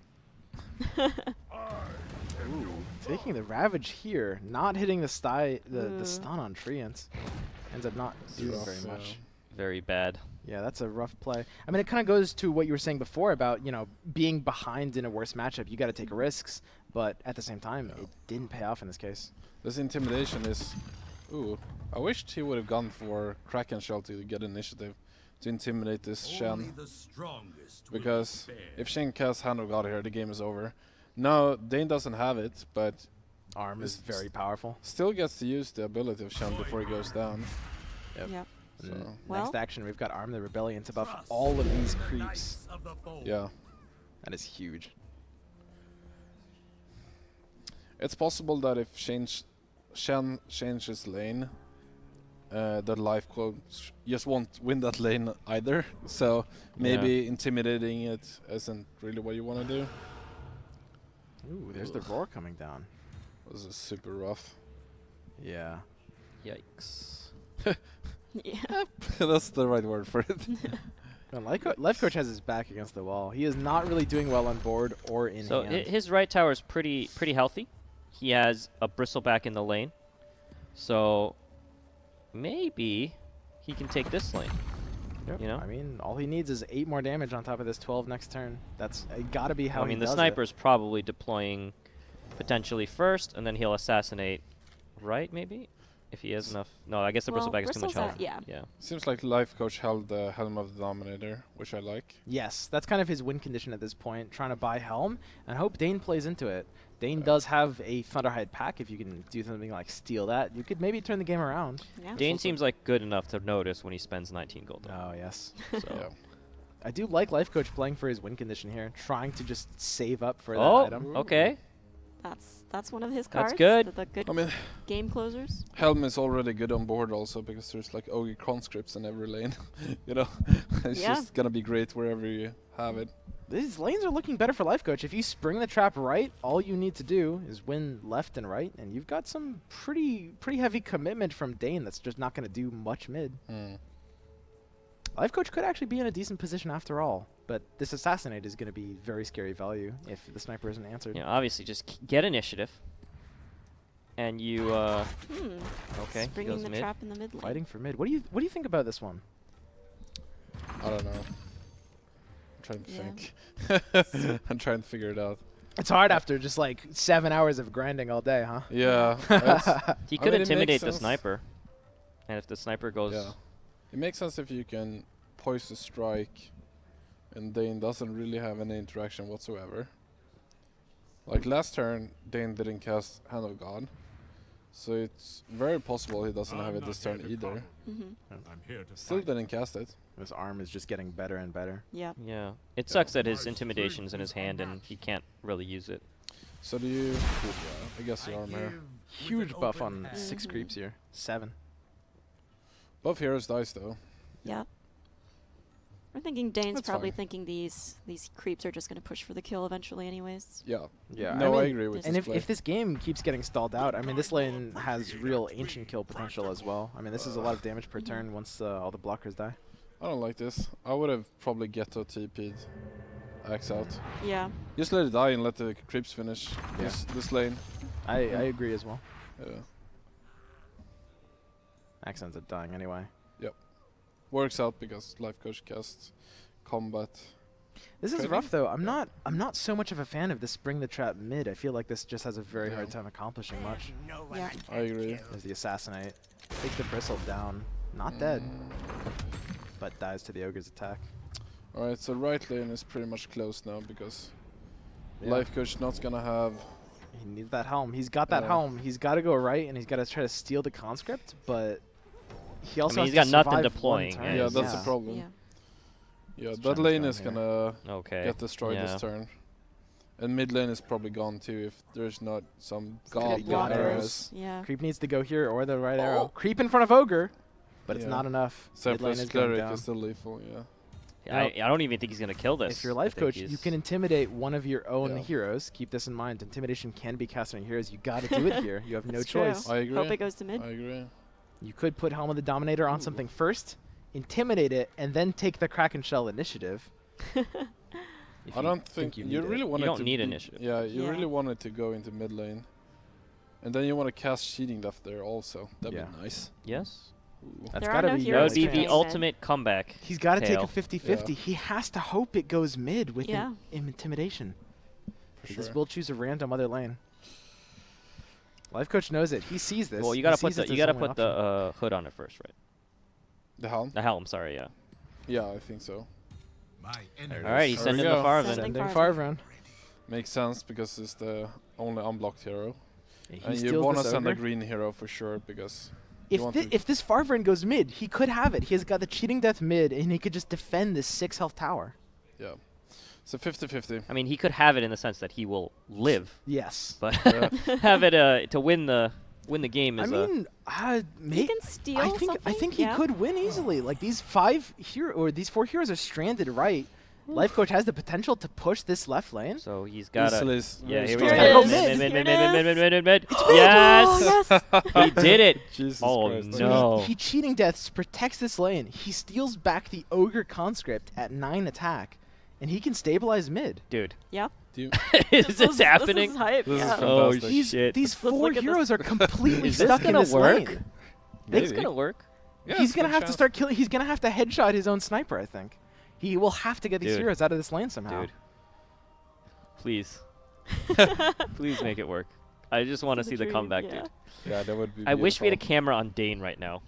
Ooh, taking the Ravage here, not hitting the stun on Treants. Ends up not doing very much.
Very bad.
Yeah, that's a rough play. I mean, it kind of goes to what you were saying before about, being behind in a worse matchup. You got to take risks, but at the same time, it didn't pay off in this case.
This intimidation is... Ooh, I wished he would have gone for Kraken Shell to get initiative to intimidate this Shen. Because if Shen casts Hand of God here, the game is over. Now, Dane doesn't have it, but...
Arm is very powerful.
Still gets to use the ability of Shen before he goes down.
Yep.
So
next action, we've got Arm the Rebellion to buff all of these creeps.
Yeah.
That is huge.
It's possible that if Shen changes lane, that Lifecoach just won't win that lane either. So maybe intimidating it isn't really what you want to do.
Ooh, there's the roar coming down.
This is super rough.
Yeah.
Yikes.
Yeah.
That's the right word for it.
Lifecoach has his back against the wall. He is not really doing well on board or in hand.
So his right tower is pretty healthy. He has a Bristleback in the lane. So maybe he can take this lane.
Yep.
You know?
I mean, all he needs is 8 more damage on top of this 12 next turn. That's got to be how he does it.
I mean, the sniper's probably deploying potentially first, and then he'll assassinate right, maybe? If he has enough. No, I guess the Bristleback is too much health.
Yeah.
Seems like Lifecoach held the Helm of the Dominator, which I like.
Yes, that's kind of his win condition at this point, trying to buy Helm, and hope Dane plays into it. Dane does have a Thunderhide pack. If you can do something like steal that, you could maybe turn the game around.
Yeah.
Dane seems like good enough to notice when he spends 19 gold.
Oh, yes.
So.
I do like Lifecoach playing for his win condition here, trying to just save up for that item.
Okay.
That's one of his cards.
That's good.
The good game closers.
Helm is already good on board also because there's like Ogre conscripts in every lane. It's just gonna be great wherever you have it.
These lanes are looking better for Lifecoach. If you spring the trap right, all you need to do is win left and right, and you've got some pretty heavy commitment from Dane that's just not going to do much mid. Lifecoach could actually be in a decent position after all, but this Assassinate is going to be very scary value if the sniper isn't answered.
Yeah, obviously, just get initiative, and you. Okay.
Springing the trap in the mid lane.
Fighting for mid. What do you think about this one?
I don't know. I'm trying to think. I'm trying to figure it out.
It's hard after just like 7 hours of grinding all day, huh?
Yeah.
He could intimidate the sniper. And if the sniper goes...
Yeah. It makes sense if you can poise the strike and Dane doesn't really have any interaction whatsoever. Like last turn, Dane didn't cast Hand of God. So it's very possible he doesn't have it this turn either. Still didn't cast it.
His arm is just getting better and better.
Yeah.
Yeah. It sucks that his intimidation's in his hand and he can't really use it.
So do you... I guess your arm here.
Huge buff on 6 creeps here. 7.
Both heroes dice though.
Yeah. I'm thinking Dane's
That's
probably
fine.
thinking these creeps are just going to push for the kill eventually anyways.
Yeah.
Yeah.
No, I
mean,
agree with
and
this
if this game keeps getting stalled out, I mean, this lane has real ancient kill potential as well. I mean, this is a lot of damage per turn once all the blockers die.
I don't like this. I would have probably Ghetto TP'd Axe out.
Yeah.
Just let it die and let the creeps finish
Yeah.
this lane.
I agree as well.
Yeah.
Axe ends up dying anyway.
Works out because Lifecoach casts combat.
This is
Training?
rough though. I'm not so much of a fan of this Spring the Trap mid. I feel like this just has a very hard time accomplishing much.
Yeah.
I agree.
There's the Assassinate. Takes the Bristle down. Not dead, but dies to the Ogre's attack.
Alright, so right lane is pretty much closed now because
Yeah.
Lifecoach not gonna have...
He needs that helm. He's got that helm. He's got to go right, and he's got to try to steal the conscript, but he also
I mean,
has
he's
to
got nothing
survive
deploying.
one turn.
Yeah, that's the problem.
Yeah.
Yeah,
Just
that
trying to
lane
go
is
here.
gonna get destroyed
Yeah.
this turn. And mid lane is probably gone too if there's not some
gonna
god
be god
arrows.
Yeah.
Creep needs to go here or the right arrow. Creep in front of Ogre, but it's
Yeah.
not enough.
So
Mid lane
plus
is going
cleric
down.
is still lethal, yeah.
I don't even think he's going to kill this.
If you're
I
life
think
coach, you
he's-
can intimidate one of your own
Yeah.
heroes. Keep this in mind. Intimidation can be cast on heroes. You got to do it here. You have no
That's true.
choice.
I agree.
Hope it goes to mid.
I agree.
You could put Helm of the Dominator on something first, intimidate it, and then take the Kraken Shell initiative.
I don't think
you
you
need
really
it.
want
You
it
don't
to
need
be-
initiative.
Yeah, you
Yeah.
really want it to go into mid lane. And then you want to cast Cheating Death there also. That'd
Yeah.
be nice.
Yes.
Ooh.
That's
There are
got to
no
be
That
heroes
would be
Heroes
the
can.
ultimate comeback.
He's got to take a
tail.
50-50.
Yeah.
He has to hope it goes mid with
Yeah.
intimidation.
For
This
sure.
will choose a random other lane. Life coach knows it. He sees this.
Well, you
He
gotta
sees
put
it's
the
his
you gotta
only
put the
option.
hood on it first, right?
The helm?
The helm. Sorry, yeah.
Yeah, I think so.
All right, he's
There we
sending the
go.
Farven.
Sending
Sending
Farven.
Farven.
Makes sense because it's the only unblocked hero.
He
And you
steals
want to
this
send a
ogre.
green hero for sure because
If,
want to-
if this Farven goes mid, he could have it. He has got the Cheating Death mid, and he could just defend this 6 health tower.
yeah. So 50-50.
I mean, he could have it in the sense that he will live,
Yes.
but
Yeah.
have it to win the game
I
is
mean,
He can steal
I think
something.
he
Yeah.
could win easily. Like these 4 heroes are stranded right. Life coach has the potential to push this left lane.
so he's got to.
Easily is
Yeah,
very
here we
strong.
Here
go.
it is.
Mid. Yes,
Oh, yes.
he did it.
Jesus
Oh
Christ.
So
no.
he Cheating Deaths protects this lane. He steals back the Ogre Conscript at 9 attack, and he can stabilize mid.
Dude,
Yeah.
Do you,
is this happening?
This is hype.
This is
Yeah.
Oh
fantastic.
shit.
These
Let's
4
look at
heroes are completely
Is this
stuck in
gonna
this
work?
lane.
It's
Maybe.
gonna work.
Yeah,
He's
it's a
gonna
good
have to
chance.
start killing. He's gonna have to headshot his own sniper. I think he will have to get these
Dude.
heroes out of this lane somehow.
Dude. Please. Please make it work. I just want to
It's
see
a
the
dream,
comeback,
yeah.
dude.
Yeah, that would be
I wish we had a
beautiful.
camera on Dane right now.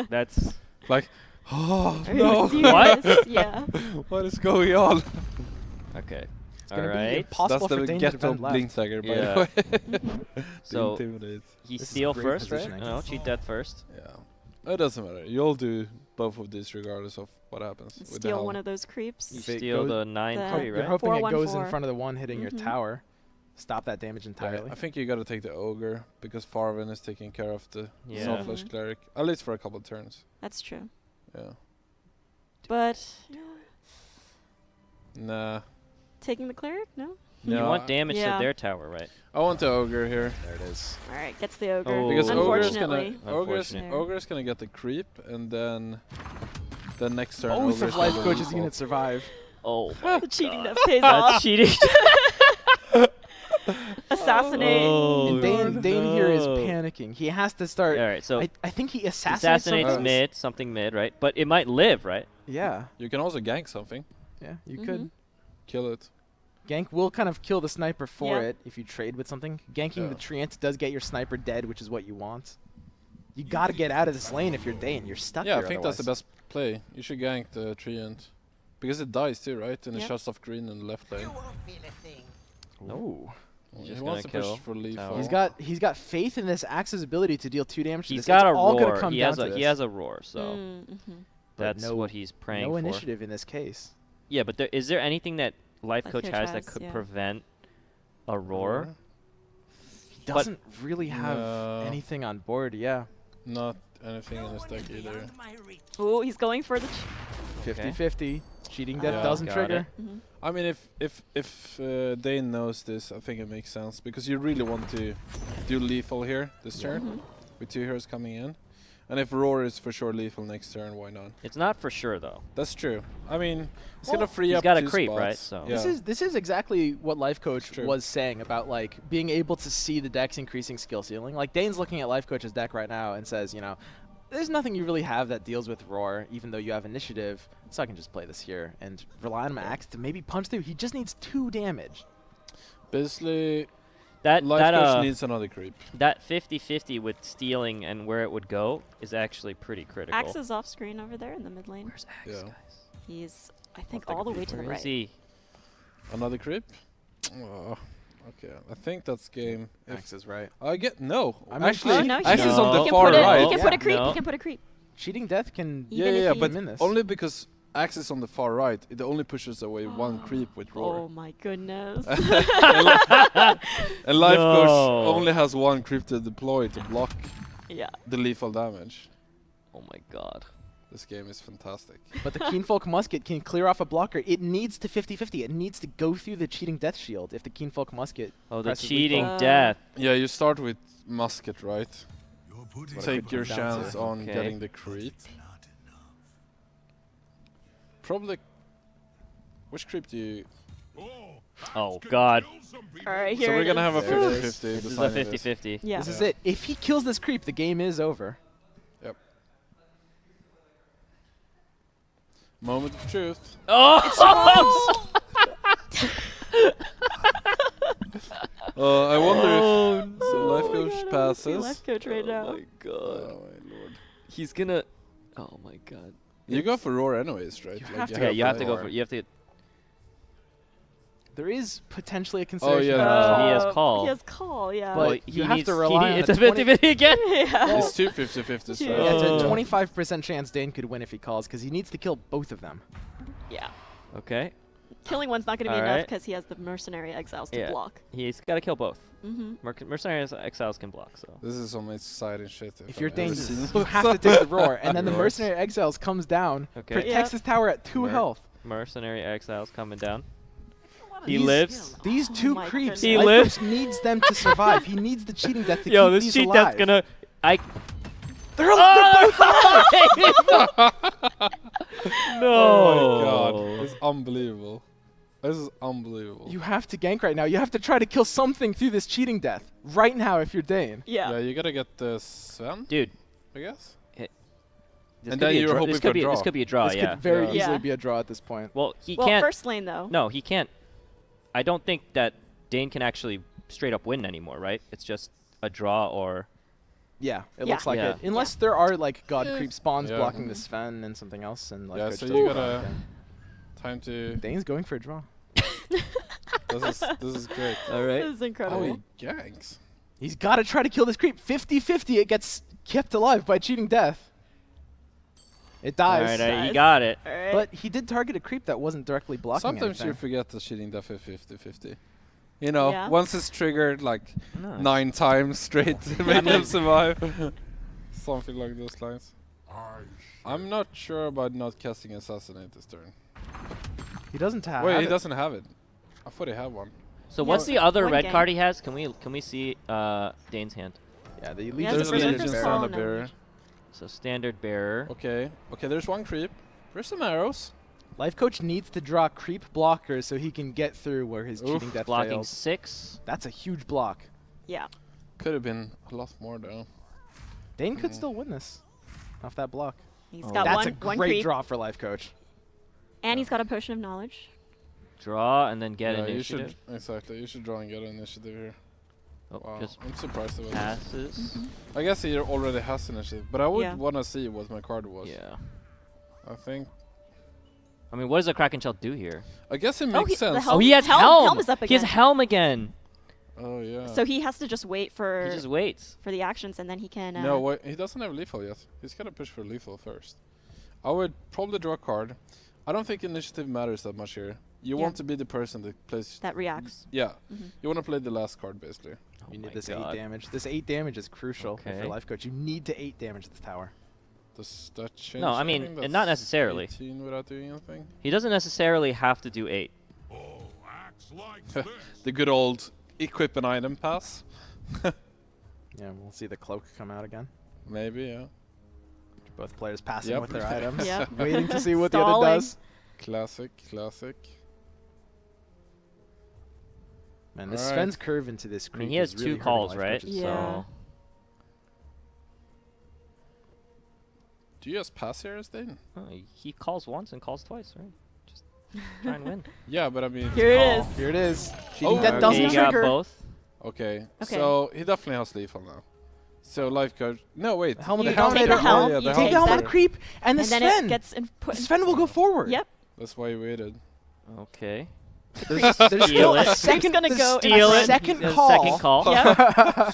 That's
Like, oh
Are you
no,
serious? Yeah.
what is going on?
okay.
It's
All
gonna be
right.
impossible
That's
for
the
Dane to
ghetto
defend left.
blink dagger, by
Yeah.
the way.
Mhm.
So
Intimidate.
he
This is
steal
great
first, right?
positioning.
No, cheat death first.
Yeah, it doesn't matter. You'll do both of these regardless of what happens. with the
Steal
helm.
one of those creeps.
You
If it
steal
goes-
the 9-3,
You're
right?
hoping it
4-1-4.
goes in front of the one hitting your
Mhm.
tower. Stop that damage
Yeah,
entirely.
I think you gotta take the ogre because Farven is taking care of the
Yeah.
selfless
Mhm.
cleric at least for a couple turns.
That's true.
Yeah.
But
Nah.
taking the cleric? No.
You
No,
want damage
Yeah.
to their tower, right?
I want the ogre here
There it is.
All right, gets the ogre.
Oh.
because ogre is gonna
Unfortunately.
ogre is gonna get the creep and then the next turn.
Both
ogre
of
is
Life
gonna
Coach's
default.
units survive.
Oh my
The cheating
God.
that pays
That's
off.
cheating.
Assassinate.
Oh,
And Dane,
Lord,
Dane here is
no.
panicking. He has to start.
All right, so
I think he assassinates
assassinates
something.
mid, something mid, right? But it might live, right?
Yeah.
You can also gank something.
Yeah, you could.
Kill it.
Gank will kind of kill the sniper for it if you trade with something. Ganking the Treant does get your sniper dead, which is what you want. You got to get out of this lane if you're Dane. You're stuck here
Yeah, I think that's the best play. You should gank the Treant. Because it dies too, right? And it shuts off green in the left lane.
Oh.
He wants to push for lethal.
He's got faith in this Axe's ability to deal 2 damage.
He's got a
all
roar.
Come down to this.
He has a roar, so that's what he's praying for.
No initiative in this case.
Yeah, but is there anything that Lifecoach has that could prevent a roar?
He doesn't really have anything on board,
Not anything in his deck either.
Oh, he's going for the
50-50. Cheating death doesn't trigger.
I mean, if Dane knows this, I think it makes sense. Because you really want to do lethal here this turn. With 2 heroes coming in. And if Roar is for sure lethal next turn, why not?
It's not for sure, though.
That's true. I mean, it's gonna free up.
He's got a
2
creep,
spots.
right? So
this is exactly what Lifecoach was saying about like being able to see the deck's increasing skill ceiling. Like Dane's looking at Lifecoach's deck right now and says, you know, there's nothing you really have that deals with Roar, even though you have initiative. So I can just play this here and rely on my axe to maybe punch through. He just needs 2 damage.
Basically, Lifecoach needs another creep.
That 50-50 with stealing and where it would go is actually pretty critical.
Axe is off screen over there in the mid lane.
Where's Axe, guys?
He's, I think, all the way to the right.
He?
Another creep? Oh, okay. I think that's game.
Axe is right.
I get Axe is
no,
on the far right.
He can put a creep. He can put a creep.
Cheating death can
but
win this.
Only because Axe is on the far right. It only pushes away 1 creep with Roar.
Oh my goodness.
And Lifecoach only has 1 creep to deploy to block the lethal damage.
Oh my god.
This game is fantastic.
But the Keenfolk Musket can clear off a blocker. It needs to 50-50. It needs to go through the cheating death shield if the Keenfolk Musket.
Oh, the cheating death.
Yeah, you start with Musket, right? Take your chance on getting the creep. Probably. Which creep do you?
Oh god.
Alright, here
so we're gonna have a 50-50.
This is a 50-50.
Yeah.
This is it. If he kills this creep, the game is over.
Yep. Moment of truth.
Oh!
I wonder if Lifecoach passes.
Lifecoach right now.
Oh my god.
Oh my lord.
He's gonna. Oh my god.
You go for Roar anyways, right?
You
You have to go for. You have to.
There is potentially a consideration.
Oh yeah.
He has call.
He has call, yeah.
But you have to rely on
it's a 50-50 again.
It's 2 50-50s, right?
Yeah, it's a 25% chance Dane could win if he calls because he needs to kill both of them.
Yeah.
Okay.
Killing one's not going to be enough because he has the Mercenary Exiles to block.
He's got to kill both. Mercenary Exiles can block, so.
This is some exciting shit.
If you're Dane, you have to take the Roar, and then the Mercenary Exiles comes down, protects his tower at 2 health.
Mercenary Exiles coming down. He lives.
These 2 creeps.
He lives.
Needs them to survive. He needs the cheating death to keep
this
these
cheat
alive.
death's gonna.
They're both alive!
No.
Oh my god. It's unbelievable. This is unbelievable.
You have to gank right now. You have to try to kill something through this cheating death right now if you're Dane.
Yeah, you gotta get the Sven,
dude.
I guess.
And then you're hoping for a draw. This could be a draw,
This could very easily be a draw at this point.
Well, he can't.
First lane, though.
No, he can't. I don't think that Dane can actually straight up win anymore, right? It's just a draw or...
Yeah, it looks like it. Unless there are, like, God Creep spawns blocking the Sven and something else. And like
so you gotta... Time to...
Dane's going for a draw.
This is great.
All right.
This is incredible.
Oh, he ganks.
He's got to try to kill this creep. 50-50, it gets kept alive by cheating death. It dies.
All right, he got it.
Right.
But he did target a creep that wasn't directly blocking
Sometimes
anything.
you forget the cheating death is 50-50. You know, once it's triggered like 9 times straight to make them survive. Something like those lines. I'm not sure about not casting Assassinate this turn.
He doesn't have
Wait, he doesn't have it. I thought he had one.
So what's the other red card he has? Can we see Dane's hand?
Yeah, the
There's Legion Standard Bearer.
So Standard Bearer.
Okay, there's 1 creep. There's some arrows.
Lifecoach needs to draw creep blockers so he can get through where his cheating death
blocking
fails.
6.
That's a huge block.
Yeah.
Could have been a lot more though.
Dane could still win this off that block.
He's got
That's
one
a great
creep.
draw for Lifecoach.
And he's got a potion of knowledge.
Draw and then get initiative.
You should draw and get an initiative here.
Oh,
Wow,
just
I'm surprised about
passes.
I guess he already has initiative, but I would want to see what my card was.
Yeah.
I think.
I mean, what does a Kraken Shell do here?
I guess it makes sense.
Oh, he has Helm!
Helm is up again.
He has Helm again.
Oh, yeah.
So he has to just wait for...
He just waits.
For the actions, and then he can...
no, wait, he doesn't have lethal yet. He's got to push for lethal first. I would probably draw a card. I don't think initiative matters that much here. You want to be the person that plays...
That reacts.
Yeah. You want to play the last card, basically.
Oh you need this 8 damage. This 8 damage is crucial for Lifecoach. You need to 8 damage this tower.
Does that change?
No, I mean, not necessarily.
18 without doing anything?
He doesn't necessarily have to do 8.
The good old equip an item pass.
Yeah, we'll see the cloak come out again.
Maybe, yeah.
Both players passing with their items.
Yep.
Waiting to see what the other does.
Classic.
Man, this Sven's curve into this creep.
I mean, he has
really
2 calls, right?
Yeah.
So.
Do you just pass here as Dane?
He calls once and calls twice, right? Just try and win.
Yeah, but I mean...
Here it is.
Here it is.
That
doesn't trigger.
Both.
Okay, so he definitely has lethal now. So Lifecoach... No, wait.
Helm of
you
the Helm.
take the Helm,
you take the Helm of the creep, and the
then
Sven.
it gets
Sven will go forward.
Yep.
That's why he waited.
Okay.
There's still a second
gonna go
steal it.
Second
There's
call.
Second call.
Yep.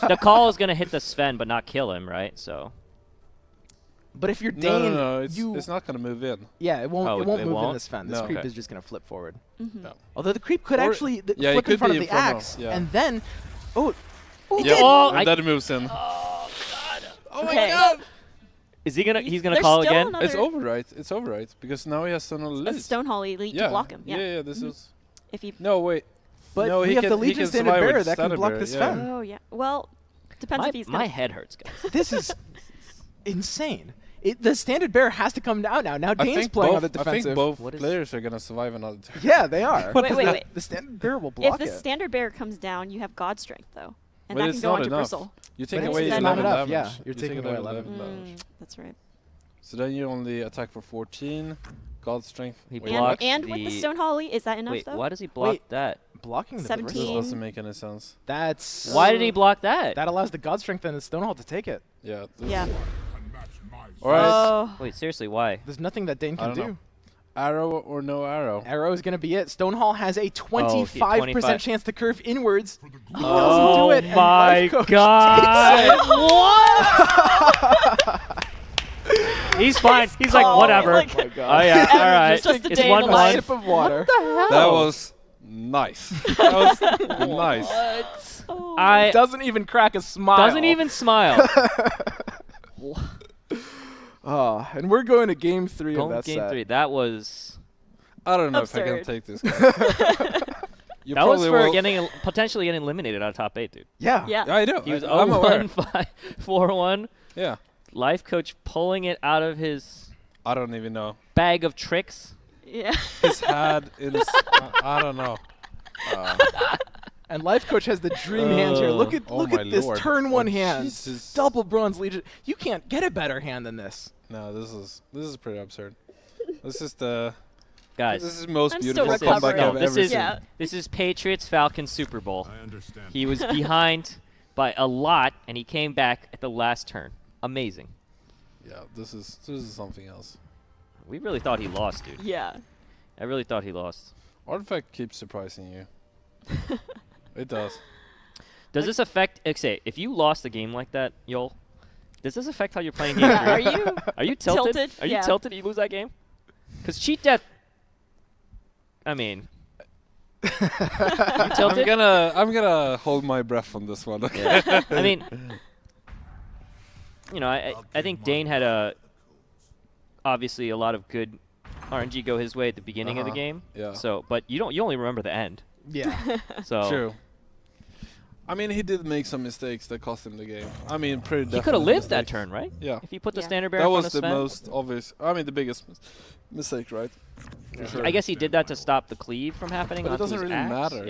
The call is gonna hit the Sven, but not kill him, right? So.
But if you're Dane,
no, it's not gonna move in.
Yeah, it won't. It won't move in the Sven. This
No.
creep is just gonna flip forward.
Yeah.
Although the creep could actually flip in front of the axe, and then,
and then it moves in.
Oh God!
Oh my God!
Is he gonna? He's gonna call again.
It's over, right? It's over, right? Because now he has Stonehall Elite.
Stonehall Elite to block him.
Yeah. This is.
If he.
No, wait.
But
no,
we have the Legion Standard Bearer that can block the Sven.
Oh yeah. Well, depends if he's.
My head hurts, guys.
This is insane. The Standard Bearer has to come down now. Now Dane's playing on the defensive.
I think both players are gonna survive another turn.
Yeah, they are.
Wait.
The Standard Bearer will block
it. If the Standard Bearer comes down, you have God Strength though, and
but
that can go onto Bristle.
You take away 11 damage. Yeah, you're taking away 11 damage.
That's right.
So then you only attack for 14. God Strength.
He blocks
and with the Stonehall Elite, is that enough though?
Wait, why does he block that?
Blocking the
17.
Bristle doesn't make any sense.
That's.
Why did he block that?
That allows the God Strength and the Stonehall to take it.
Yeah.
Yeah.
All right.
Wait, seriously, why?
There's nothing that Dane can do.
Arrow or no arrow?
Arrow is going to be it. Stonehall has a 25% chance to curve inwards. He doesn't
Oh
do it.
my God! What? He's fine. He's like, whatever.
Like,
oh yeah, all right.
Just
it's 1-1.
Sip of water.
What the hell?
That was nice. That was nice.
Oh.
Doesn't even crack a smile.
Doesn't even smile.
And we're going to game 3 of that
game
set.
3. That was.
I don't know
absurd.
if I can take this guy.
That was for potentially getting eliminated out of top 8, dude.
Yeah.
I know.
He was
I'm aware.
4-1.
Yeah.
Lifecoach pulling it out of his.
I don't even know.
Bag of tricks.
Yeah.
His head in his. I don't know.
And Lifecoach has the dream hand here. Look at this turn 1 hand.
Jesus.
Double Bronze Legion. You can't get a better hand than this.
No, this is pretty absurd. This is the.
Guys,
this is the most
I'm
beautiful
still
comeback I've
recovering.
ever seen.
This is Patriots Falcons Super Bowl.
I understand.
He was behind by a lot, and he came back at the last turn. Amazing.
Yeah, this is something else.
We really thought he lost, dude.
Yeah.
I really thought he lost.
Artifact keeps surprising you. It does.
Does this affect? Say, if you lost a game like that, Yol, does this affect how you're playing game 3? Are you tilted? Are you tilted? You lose that game? Because cheat death. I mean, you tilted?
I'm gonna hold my breath on this one. Okay?
Yeah. I mean, I think Dane had obviously a lot of good RNG go his way at the beginning of the game.
Yeah.
So, but you only remember the end.
Yeah.
So
true. I mean, he did make some mistakes that cost him the game. I mean, pretty.
He could have lived that turn, right?
Yeah.
If he put the Standard Bearer
that
in front
was
of
the
Sven.
most obvious. I mean, the biggest mistake, right?
I guess he did that to stop the cleave from happening.
But it doesn't
his
really
axe.
matter.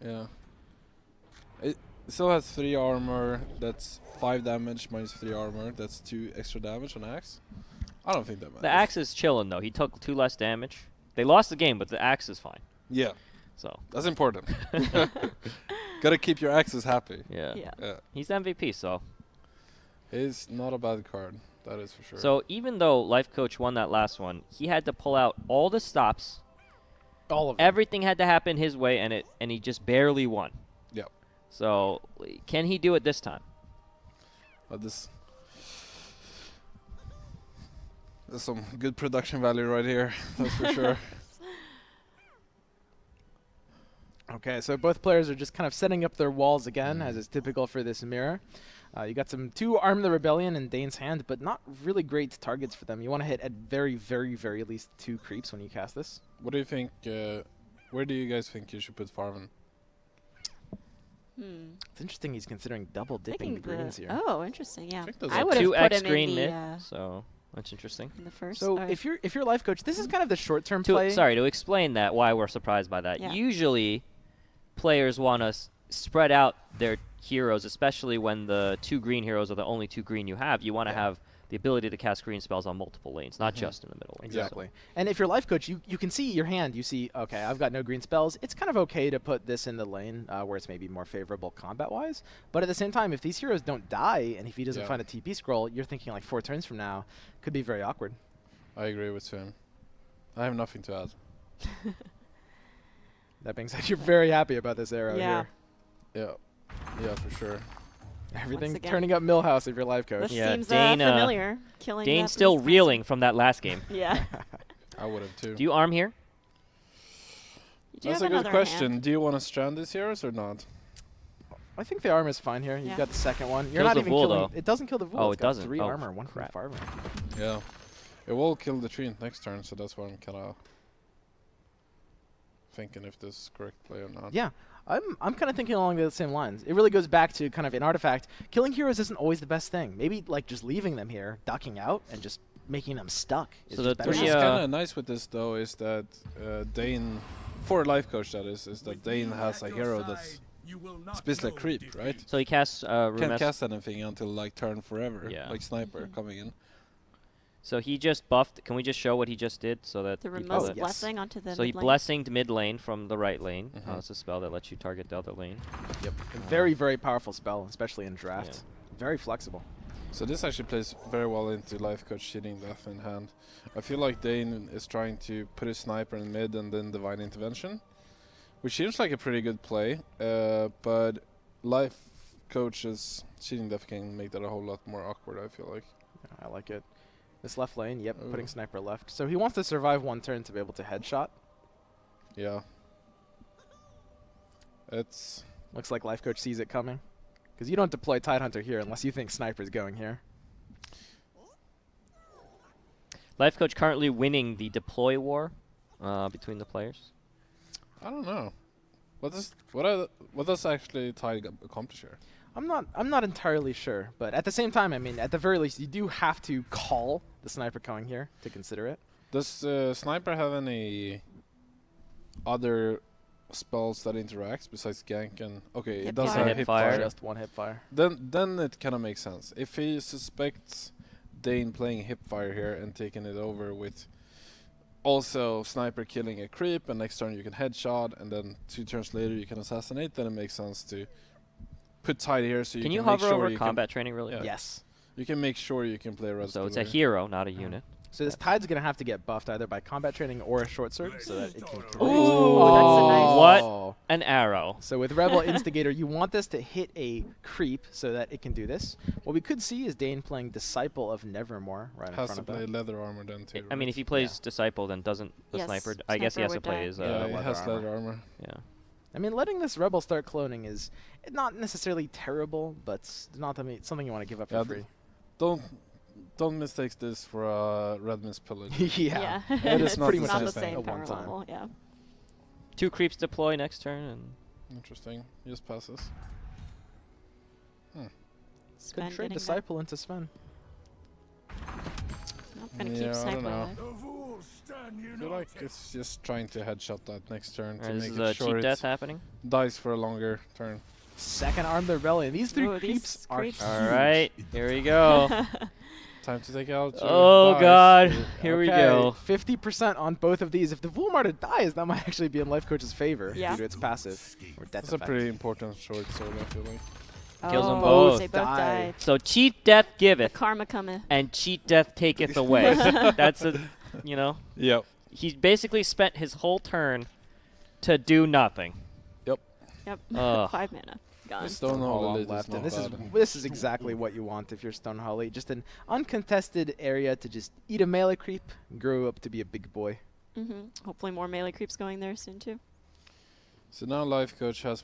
Yeah.
It still has 3 armor. That's 5 damage minus 3 armor. That's 2 extra damage on axe. I don't think that matters.
The axe is chilling, though. He took 2 less damage. They lost the game, but the axe is fine.
Yeah.
So
that's important. Gotta keep your axes happy.
Yeah. He's the MVP, so.
He's not a bad card. That is for sure.
So even though Lifecoach won that last one, he had to pull out all the stops.
All of them.
Everything had to happen his way, and he just barely won.
Yep.
So can he do it this time?
There's some good production value right here. That's for sure.
Okay, so both players are just kind of setting up their walls again, as is typical for this mirror. You got 2 Arm the Rebellion in Dane's hand, but not really great targets for them. You want to hit at very, very, very least 2 creeps when you cast this.
What do you think? Where do you guys think you should put Farven?
It's interesting he's considering double dipping the greens here.
Oh, interesting. Yeah,
I would have put him in the so that's interesting.
In the first.
So if you're Lifecoach, this is kind of the short-term play.
Sorry to explain that why we're surprised by that.
Yeah.
Usually, players want to spread out their heroes, especially when the 2 green heroes are the only 2 green you have. You want to have the ability to cast green spells on multiple lanes, not just in the middle lane.
Exactly. And if you're Lifecoach, you can see your hand. You see, okay, I've got no green spells. It's kind of okay to put this in the lane where it's maybe more favorable combat-wise. But at the same time, if these heroes don't die, and if he doesn't find a TP scroll, you're thinking like 4 turns from now, could be very awkward.
I agree with Swim. I have nothing to add.
That being said, you're very happy about this arrow here.
Yeah, for sure.
Everything's turning up Millhouse if you're Lifecoach.
This seems familiar. Killing
Dane's still reeling from that last game.
Yeah.
I would have too.
Do you arm here?
That's a good question. Do you want to strand these heroes or not?
I think the arm is fine here. You've got the second one. You're not even killing. It doesn't kill the Vul.
Oh, it doesn't.
3 armor, 1 from Farven.
Yeah. It will kill the tree next turn, so that's why I'm kind of thinking if this is correct play or not.
Yeah. I'm kind of thinking along the same lines. It really goes back to kind of an artifact. Killing heroes isn't always the best thing. Maybe like just leaving them here, ducking out, and just making them stuck.
So the
what's kind of nice with this though is that Dane, for Lifecoach that is that Dane has a hero that's basically a creep, right?
So he casts
can't cast anything until like turn forever, like Sniper coming in.
So he just buffed. Can we just show what he just did so that
the remote blessing onto the
So he blessinged mid lane from the right lane. It's a spell that lets you target the other lane.
Yep. Very, very powerful spell, especially in draft. Very flexible.
So this actually plays very well into Lifecoach cheating death in hand. I feel like Dane is trying to put his Sniper in mid and then Divine Intervention, which seems like a pretty good play, but Lifecoach's cheating death can make that a whole lot more awkward, I feel like.
Yeah, I like it. This left lane, putting Sniper left. So he wants to survive 1 turn to be able to headshot.
Yeah. It's...
Looks like Lifecoach sees it coming. Because you don't deploy Tidehunter here unless you think Sniper's going here.
Lifecoach currently winning the deploy war between the players.
I don't know. What does actually Tide accomplish here?
I'm not entirely sure, but at the same time, I mean, at the very least, you do have to call the Sniper coming here to consider it.
Does Sniper have any other spells that interact besides gank and it does have hip fire.
Just 1 hip fire.
Then it kind of makes sense. If he suspects Dane playing hip fire here and taking it over with also Sniper killing a creep, and next turn you can headshot, and then 2 turns later you can assassinate, then it makes sense to put Tide here so you can
you hover over combat training really?
Yes.
You can make sure you can play red.
So it's a hero, not a unit.
So this Tide's going to have to get buffed either by combat training or a short circuit so that it can
Ooh, that's a nice...
What an arrow.
So with Rebel Instigator, you want this to hit a creep so that it can do this. What we could see is Dane playing Disciple of Nevermore right in front of him.
Has to play leather armor then too.
I mean, if he plays Disciple, then doesn't the Sniper... I guess he has to play his
he has leather armor.
Yeah.
I mean, letting this Rebel start cloning is not necessarily terrible, but it's not something you want to give up for free.
Don't mistake this for a Red Mist Pillage.
Yeah.
It
is
pretty
much
the same power level,
2 creeps deploy next turn. And
interesting. He just passes.
Good trade Disciple into Sven.
Not gonna keep Sniper.
I feel like it's just trying to headshot that next turn to
make
it sure
cheap death happening.
Dies for a longer turn.
Second Arm the Rebellion. These 3 creeps are huge.
All right, here we go.
Time to take out.
Oh God! Here we go.
50% on both of these. If the Woolmarter dies, that might actually be in Lifecoach's favor due to its passive or death
That's
effect.
a pretty important short sword, I feel like.
Kills them both.
They both died.
So cheat death giveth.
The karma cometh.
And cheat death taketh away. That's a, you know.
Yep.
He basically spent his whole turn to do nothing.
Yep.
5 mana. Gone.
Stonehollow
left, and this is exactly what you want if you're Stonehollow. Just an uncontested area to just eat a melee creep, and grow up to be a big boy.
Hopefully more melee creeps going there soon too.
So now Lifecoach has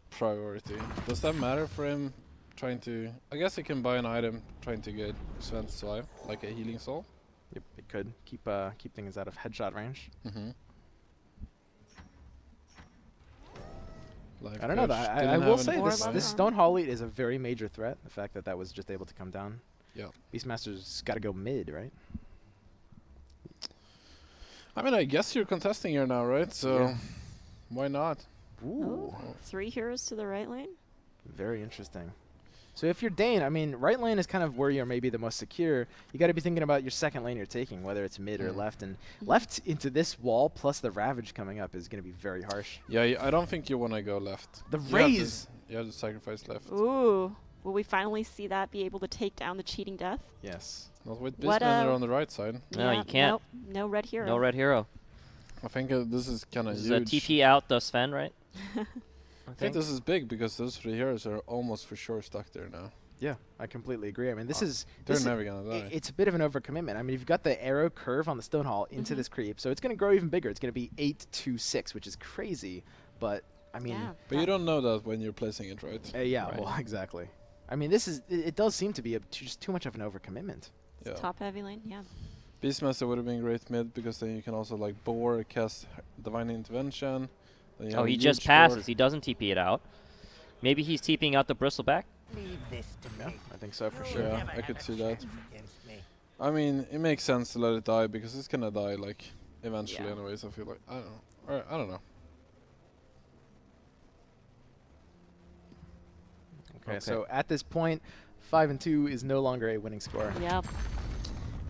priority. Does that matter for him trying to... I guess he can buy an item trying to get Sven's life, like a healing soul.
Yep, it could. Keep things out of headshot range. I don't know. I will say this Stonehollow is a very major threat. The fact that was just able to come down.
Yeah.
Beastmaster's got to go mid, right?
I mean, I guess you're contesting here now, right? So why not?
Ooh.
3 heroes to the right lane.
Very interesting. So if you're Dane, I mean, right lane is kind of where you're maybe the most secure. You got to be thinking about your second lane you're taking, whether it's mid or left. And left into this wall plus the Ravage coming up is going to be very harsh.
Yeah, I don't think you want to go left.
The raise!
You have to sacrifice left.
Ooh. Will we finally see that be able to take down the cheating death?
Yes.
Not with Beastmaster on the right side.
No, you can't.
Nope. No red hero.
No red hero.
I think this is kind of huge.
This is a TP out the Sven, right?
I think this is big because those 3 heroes are almost for sure stuck there now.
Yeah, I completely agree. I mean,
they're never going to die.
It's a bit of an overcommitment. I mean, you've got the arrow curve on the Stonehollow into this creep, so it's going to grow even bigger. It's going to be 8-2-6, which is crazy. But, I mean...
Yeah,
but you don't know that when you're placing it, right?
Right. Well, exactly. I mean, it does seem to be just too much of an overcommitment.
Yeah. Top heavy lane, yeah.
Beastmaster would have been great mid because then you can also like bore, cast Divine Intervention.
Oh, he just passes. He doesn't TP it out. Maybe he's TPing out the Bristleback.
Yeah, I think so for sure.
Yeah, I could see that. I mean, it makes sense to let it die because it's gonna die like eventually anyways. I feel like I don't know. I don't know.
Okay, so at this point, 5-2 is no longer a winning score.
Yep.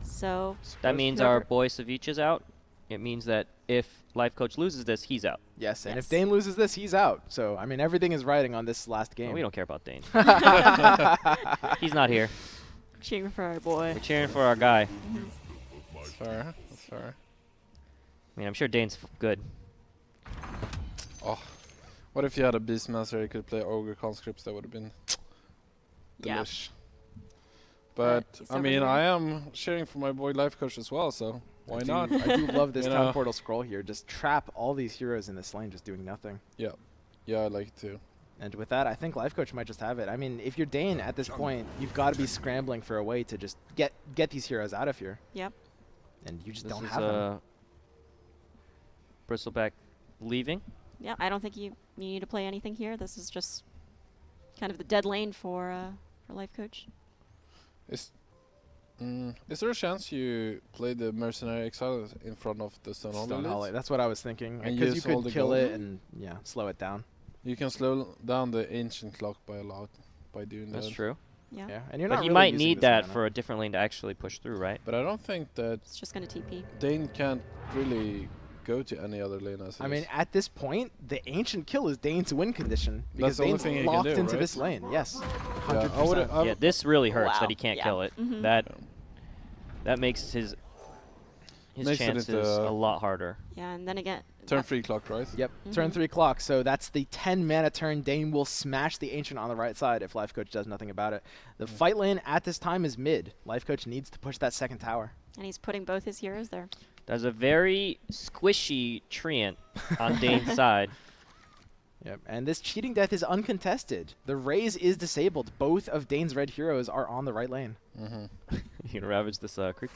So
that means our boy Savich is out. It means that if Lifecoach loses this, he's out.
Yes, and if Dane loses this, he's out. So, I mean, everything is riding on this last game.
Well, we don't care about Dane. He's not here.
Cheering for our boy.
We're cheering for our guy.
That's fair. That's fair.
I mean, I'm sure Dane's good.
Oh, what if you had a Beastmaster you could play Ogre Conscripts? That would have been delish. But, I mean, I am cheering for my boy Lifecoach as well, so why not?
I do love this Town Portal scroll here. Just trap all these heroes in this lane just doing nothing.
Yeah. Yeah, I like it too.
And with that, I think Lifecoach might just have it. I mean, if you're Dane at this point, you've got to be scrambling for a way to just get these heroes out of here.
Yep.
And you just don't have them.
Bristleback leaving?
Yeah, I don't think you need to play anything here. This is just kind of the dead lane for Lifecoach.
Is there a chance you play the Mercenary Exile in front of the Stonehollow?
That's what I was thinking. Because you could kill it and slow it down.
You can slow down the Ancient Clock by a lot by doing that.
That's true.
Yeah.
And you're not
he might need that for a different lane to actually push through, right?
But I don't think that
it's just going to TP.
Dane can't really go to any other lane as
I mean, at this point, the Ancient Kill is Dane's win condition because
Dane's
locked into this lane. Yes, 100%.
Yeah, this really hurts that he can't kill it. That makes his chances a lot harder.
Yeah, and then again...
Turn 3 clock, right?
Yep, turn 3 clock. So that's the 10 mana turn. Dane will smash the Ancient on the right side if Lifecoach does nothing about it. The fight lane at this time is mid. Lifecoach needs to push that second tower.
And he's putting both his heroes there.
There's a very squishy treant on Dane's side.
Yep, and this cheating death is uncontested. The raise is disabled. Both of Dane's red heroes are on the right lane.
You can ravage this creep.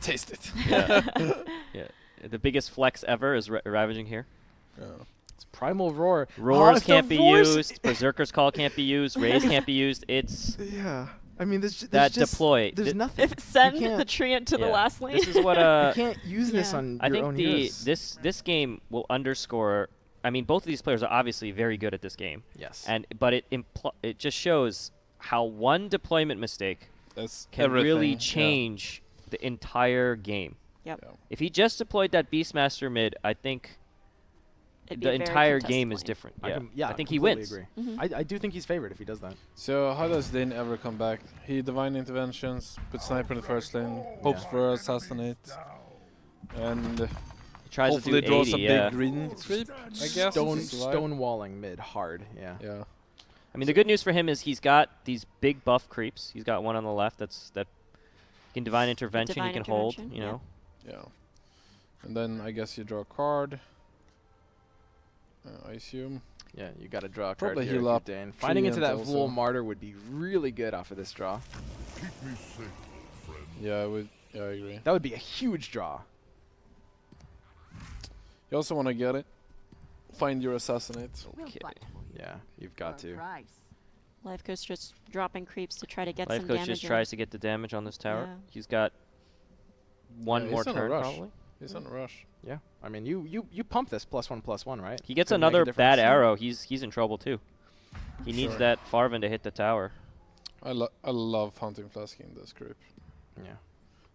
Taste it.
Yeah. The biggest flex ever is ravaging here.
It's Primal Roar.
Roars can't be used. Berserker's Call can't be used. Raise can't be used. It's...
Yeah. I mean, there's
deploy.
There's nothing.
Send the treant to the last lane.
This is what
you can't use this on your own heroes.
this game will underscore. I mean, both of these players are obviously very good at this game.
Yes.
But it just shows how one deployment mistake can really change the entire game.
Yep.
Yeah.
If he just deployed that Beastmaster mid, I think the entire game is different. I think he wins.
Agree. I do think he's favored if he does that.
So how does Dane ever come back? He Divine Interventions, puts Sniper in the first lane, hopes for Assassinate, and
tries
hopefully
to do
draws
80,
a big green creep, I guess.
Stonewalling mid hard, yeah.
I mean, the good news for him is he's got these big buff creeps. He's got one on the left that can Divine Intervention, he can hold, you know.
Yeah. And then I guess you draw a card. I assume.
Yeah, you got to draw a card
Probably
here,
heal up.
Dane. Finding into that Vul Martyr would be really good off of this draw.
Yeah, I agree.
That would be a huge draw.
You also want to get it. Find your Assassinate.
Okay.
Yeah, you've got to.
Lifecoach just dropping creeps to try to get some damage.
Lifecoach just tries to get the damage on this tower.
Yeah.
He's got one more turn, probably.
He's on a rush.
Yeah, I mean, you pump this +1/+1, right?
He gets another bad arrow. He's in trouble too. He needs that Farven to hit the tower.
I love hunting flasking this group.
Yeah.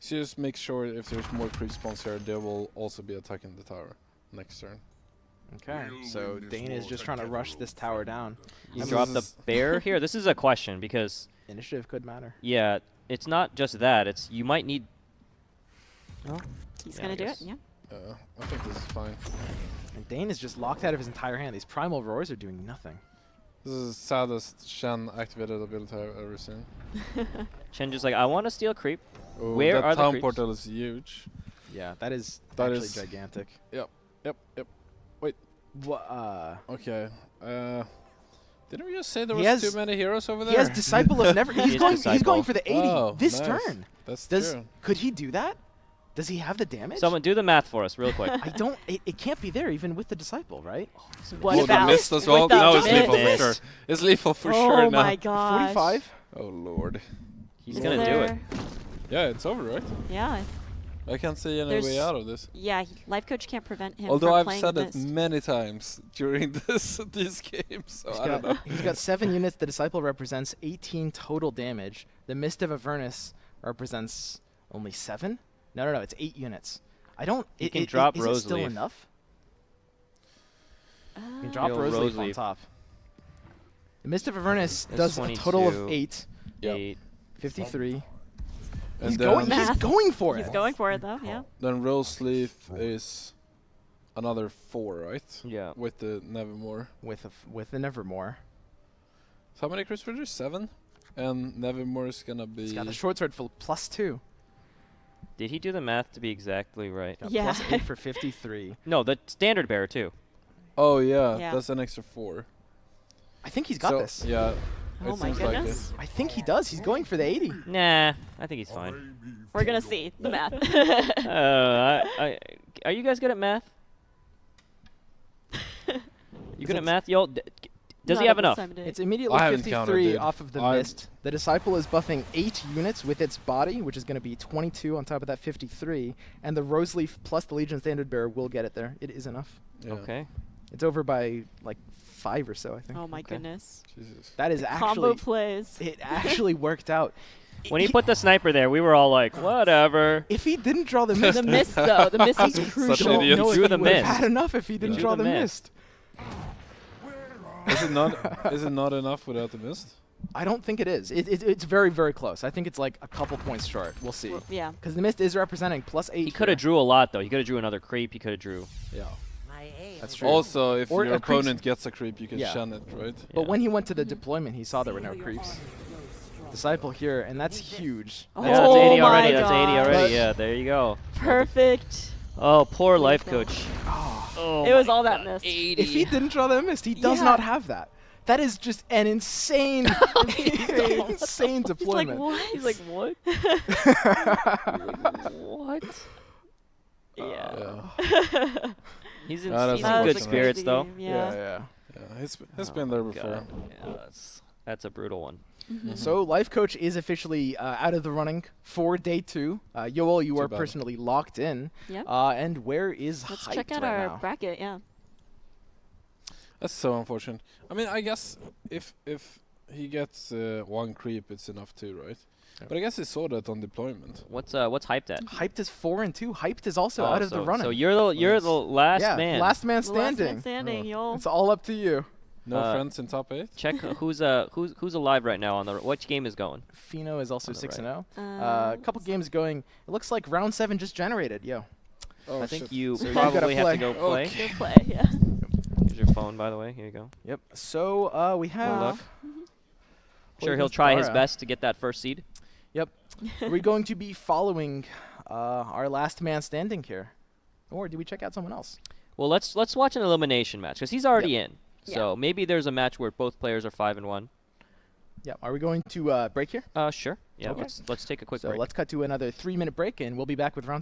So just make sure if there's more creep spawns here, they will also be attacking the tower next turn.
Okay, so Dane is just trying to rush this tower down.
You drop the bear here. This is a question because
initiative could matter.
Yeah, it's not just that. It's you might need.
Oh, he's gonna do it. Yeah.
I think this is fine.
And Dane is just locked out of his entire hand. These primal roars are doing nothing.
This is the saddest Shen activated ability I've ever seen.
Shen just like, I want to steal creep.
Oh,
Where
that
are the
town
creeps?
portal is huge.
Yeah, that is actually gigantic.
Yep. Wait.
Okay.
Didn't we just say there was too many heroes over there?
He has Disciple of Never. He's going for the 80 this turn.
That's true.
Could he do that? Does he have the damage?
Someone do the math for us real quick.
I don't. It can't be there even with the Disciple, right?
What
about the mist as well? No, it's lethal for sure. It's lethal for sure now.
Oh my god.
45.
Oh lord.
He's gonna do it.
Yeah, it's over, right?
Yeah.
I can't see any way out of this.
Yeah, Lifecoach can't prevent him
Although
from
I've
playing
said
the
it
mist.
many times during these games, so I don't know.
He's got 7 units. The Disciple represents 18 total damage. The Mist of Avernus represents only 7. No, it's 8 units. I don't.
You can drop
Is
Roseleaf.
it still enough? You can drop Roseleaf on top. The Mist of Avernus does a total of 8.
Yep.
53.
And
He's going for it.
He's going for it though. Yeah.
Then Roseleaf is another 4, right?
Yeah.
With the Nevermore.
With the Nevermore.
So how many creeps were there? 7? And Nevermore is gonna be.
He's got the short sword for +2.
Did he do the math to be exactly right?
Yeah.
+8 for 53.
No, the standard bearer too.
Oh yeah, that's an extra 4.
I think he's got this.
Yeah.
Oh my goodness.
I think he does. He's going for the 80.
Nah, I think he's fine.
We're gonna see the math.
Are you guys good at math? You good at math? Yo, does he have enough?
It's immediately 53 off of the Mist. The Disciple is buffing 8 units with its body, which is going to be 22 on top of that 53. And the Roseleaf plus the Legion Standard Bearer will get it there. It is enough.
Yeah.
Okay.
It's over by like 5 or so, I think.
Oh my goodness.
Jesus.
That is actually
combo plays.
It actually worked out.
When he put the sniper there, we were all like, whatever.
If he didn't draw the Mist.
The Mist though, the Mist is crucial.
idiot.
No,
Drew the
he would have
Mist.
had enough if he didn't draw the Mist.
Is it not? Is it not enough without the Mist?
I don't think it is. It's very, very close. I think it's like a couple points short. We'll see.
Well, yeah.
Because the Mist is representing +8.
He could have drew a lot though. He could have drew another creep. He could have drew.
Yeah.
That's true.
Also, if
Or
your
a creep
opponent gets a creep, you can shun it, right?
But when he went to the deployment, he saw there were no creeps. Disciple here, and that's huge.
Oh,
Yeah, that's 80
my
already. That's 80
gosh.
already. Yeah, there you go.
Perfect.
Oh, poor Lifecoach.
Oh,
It was all that Mist.
80.
if he didn't draw that Mist, he does
Yeah.
not have that. That is just an insane, insane deployment.
He's like, what?
What?
Yeah.
He's in
That
good
was a
spirits
crazy
though.
game, Yeah.
Yeah, he's been there before.
God. Yeah, that's a brutal one.
So Lifecoach is officially out of the running for day 2. Yoel, you are
bad.
personally locked in.
Yep.
And where is
Let's
Hyped
check out
right
our
now?
bracket. Yeah.
That's so unfortunate. I mean, I guess if he gets 1 creep, it's enough too, right? But I guess I saw that on deployment.
What's Hyped at?
Hyped is 4-2. Hyped is also out of the running.
So you're the last man.
Last man standing.
Last man standing, y'all.
It's all up to you.
No friends in top 8.
Check who's alive right now on the which game is going.
Fino is also 6-0. A couple games going. It looks like round 7 just generated. Yo.
I think you probably have to go play.
Go play, yeah.
Here's your phone, by the way. Here you go.
Yep. So we have.
Sure, he'll try his best to get that first seed.
Yep. Are we going to be following our last man standing here, or do we check out someone else?
Well, let's watch an elimination match because he's already in. So maybe there's a match where both players are 5-1.
Yeah. Are we going to break here?
Sure. Yeah. Okay. Let's take a quick break.
So let's cut to another 3-minute break, and we'll be back with round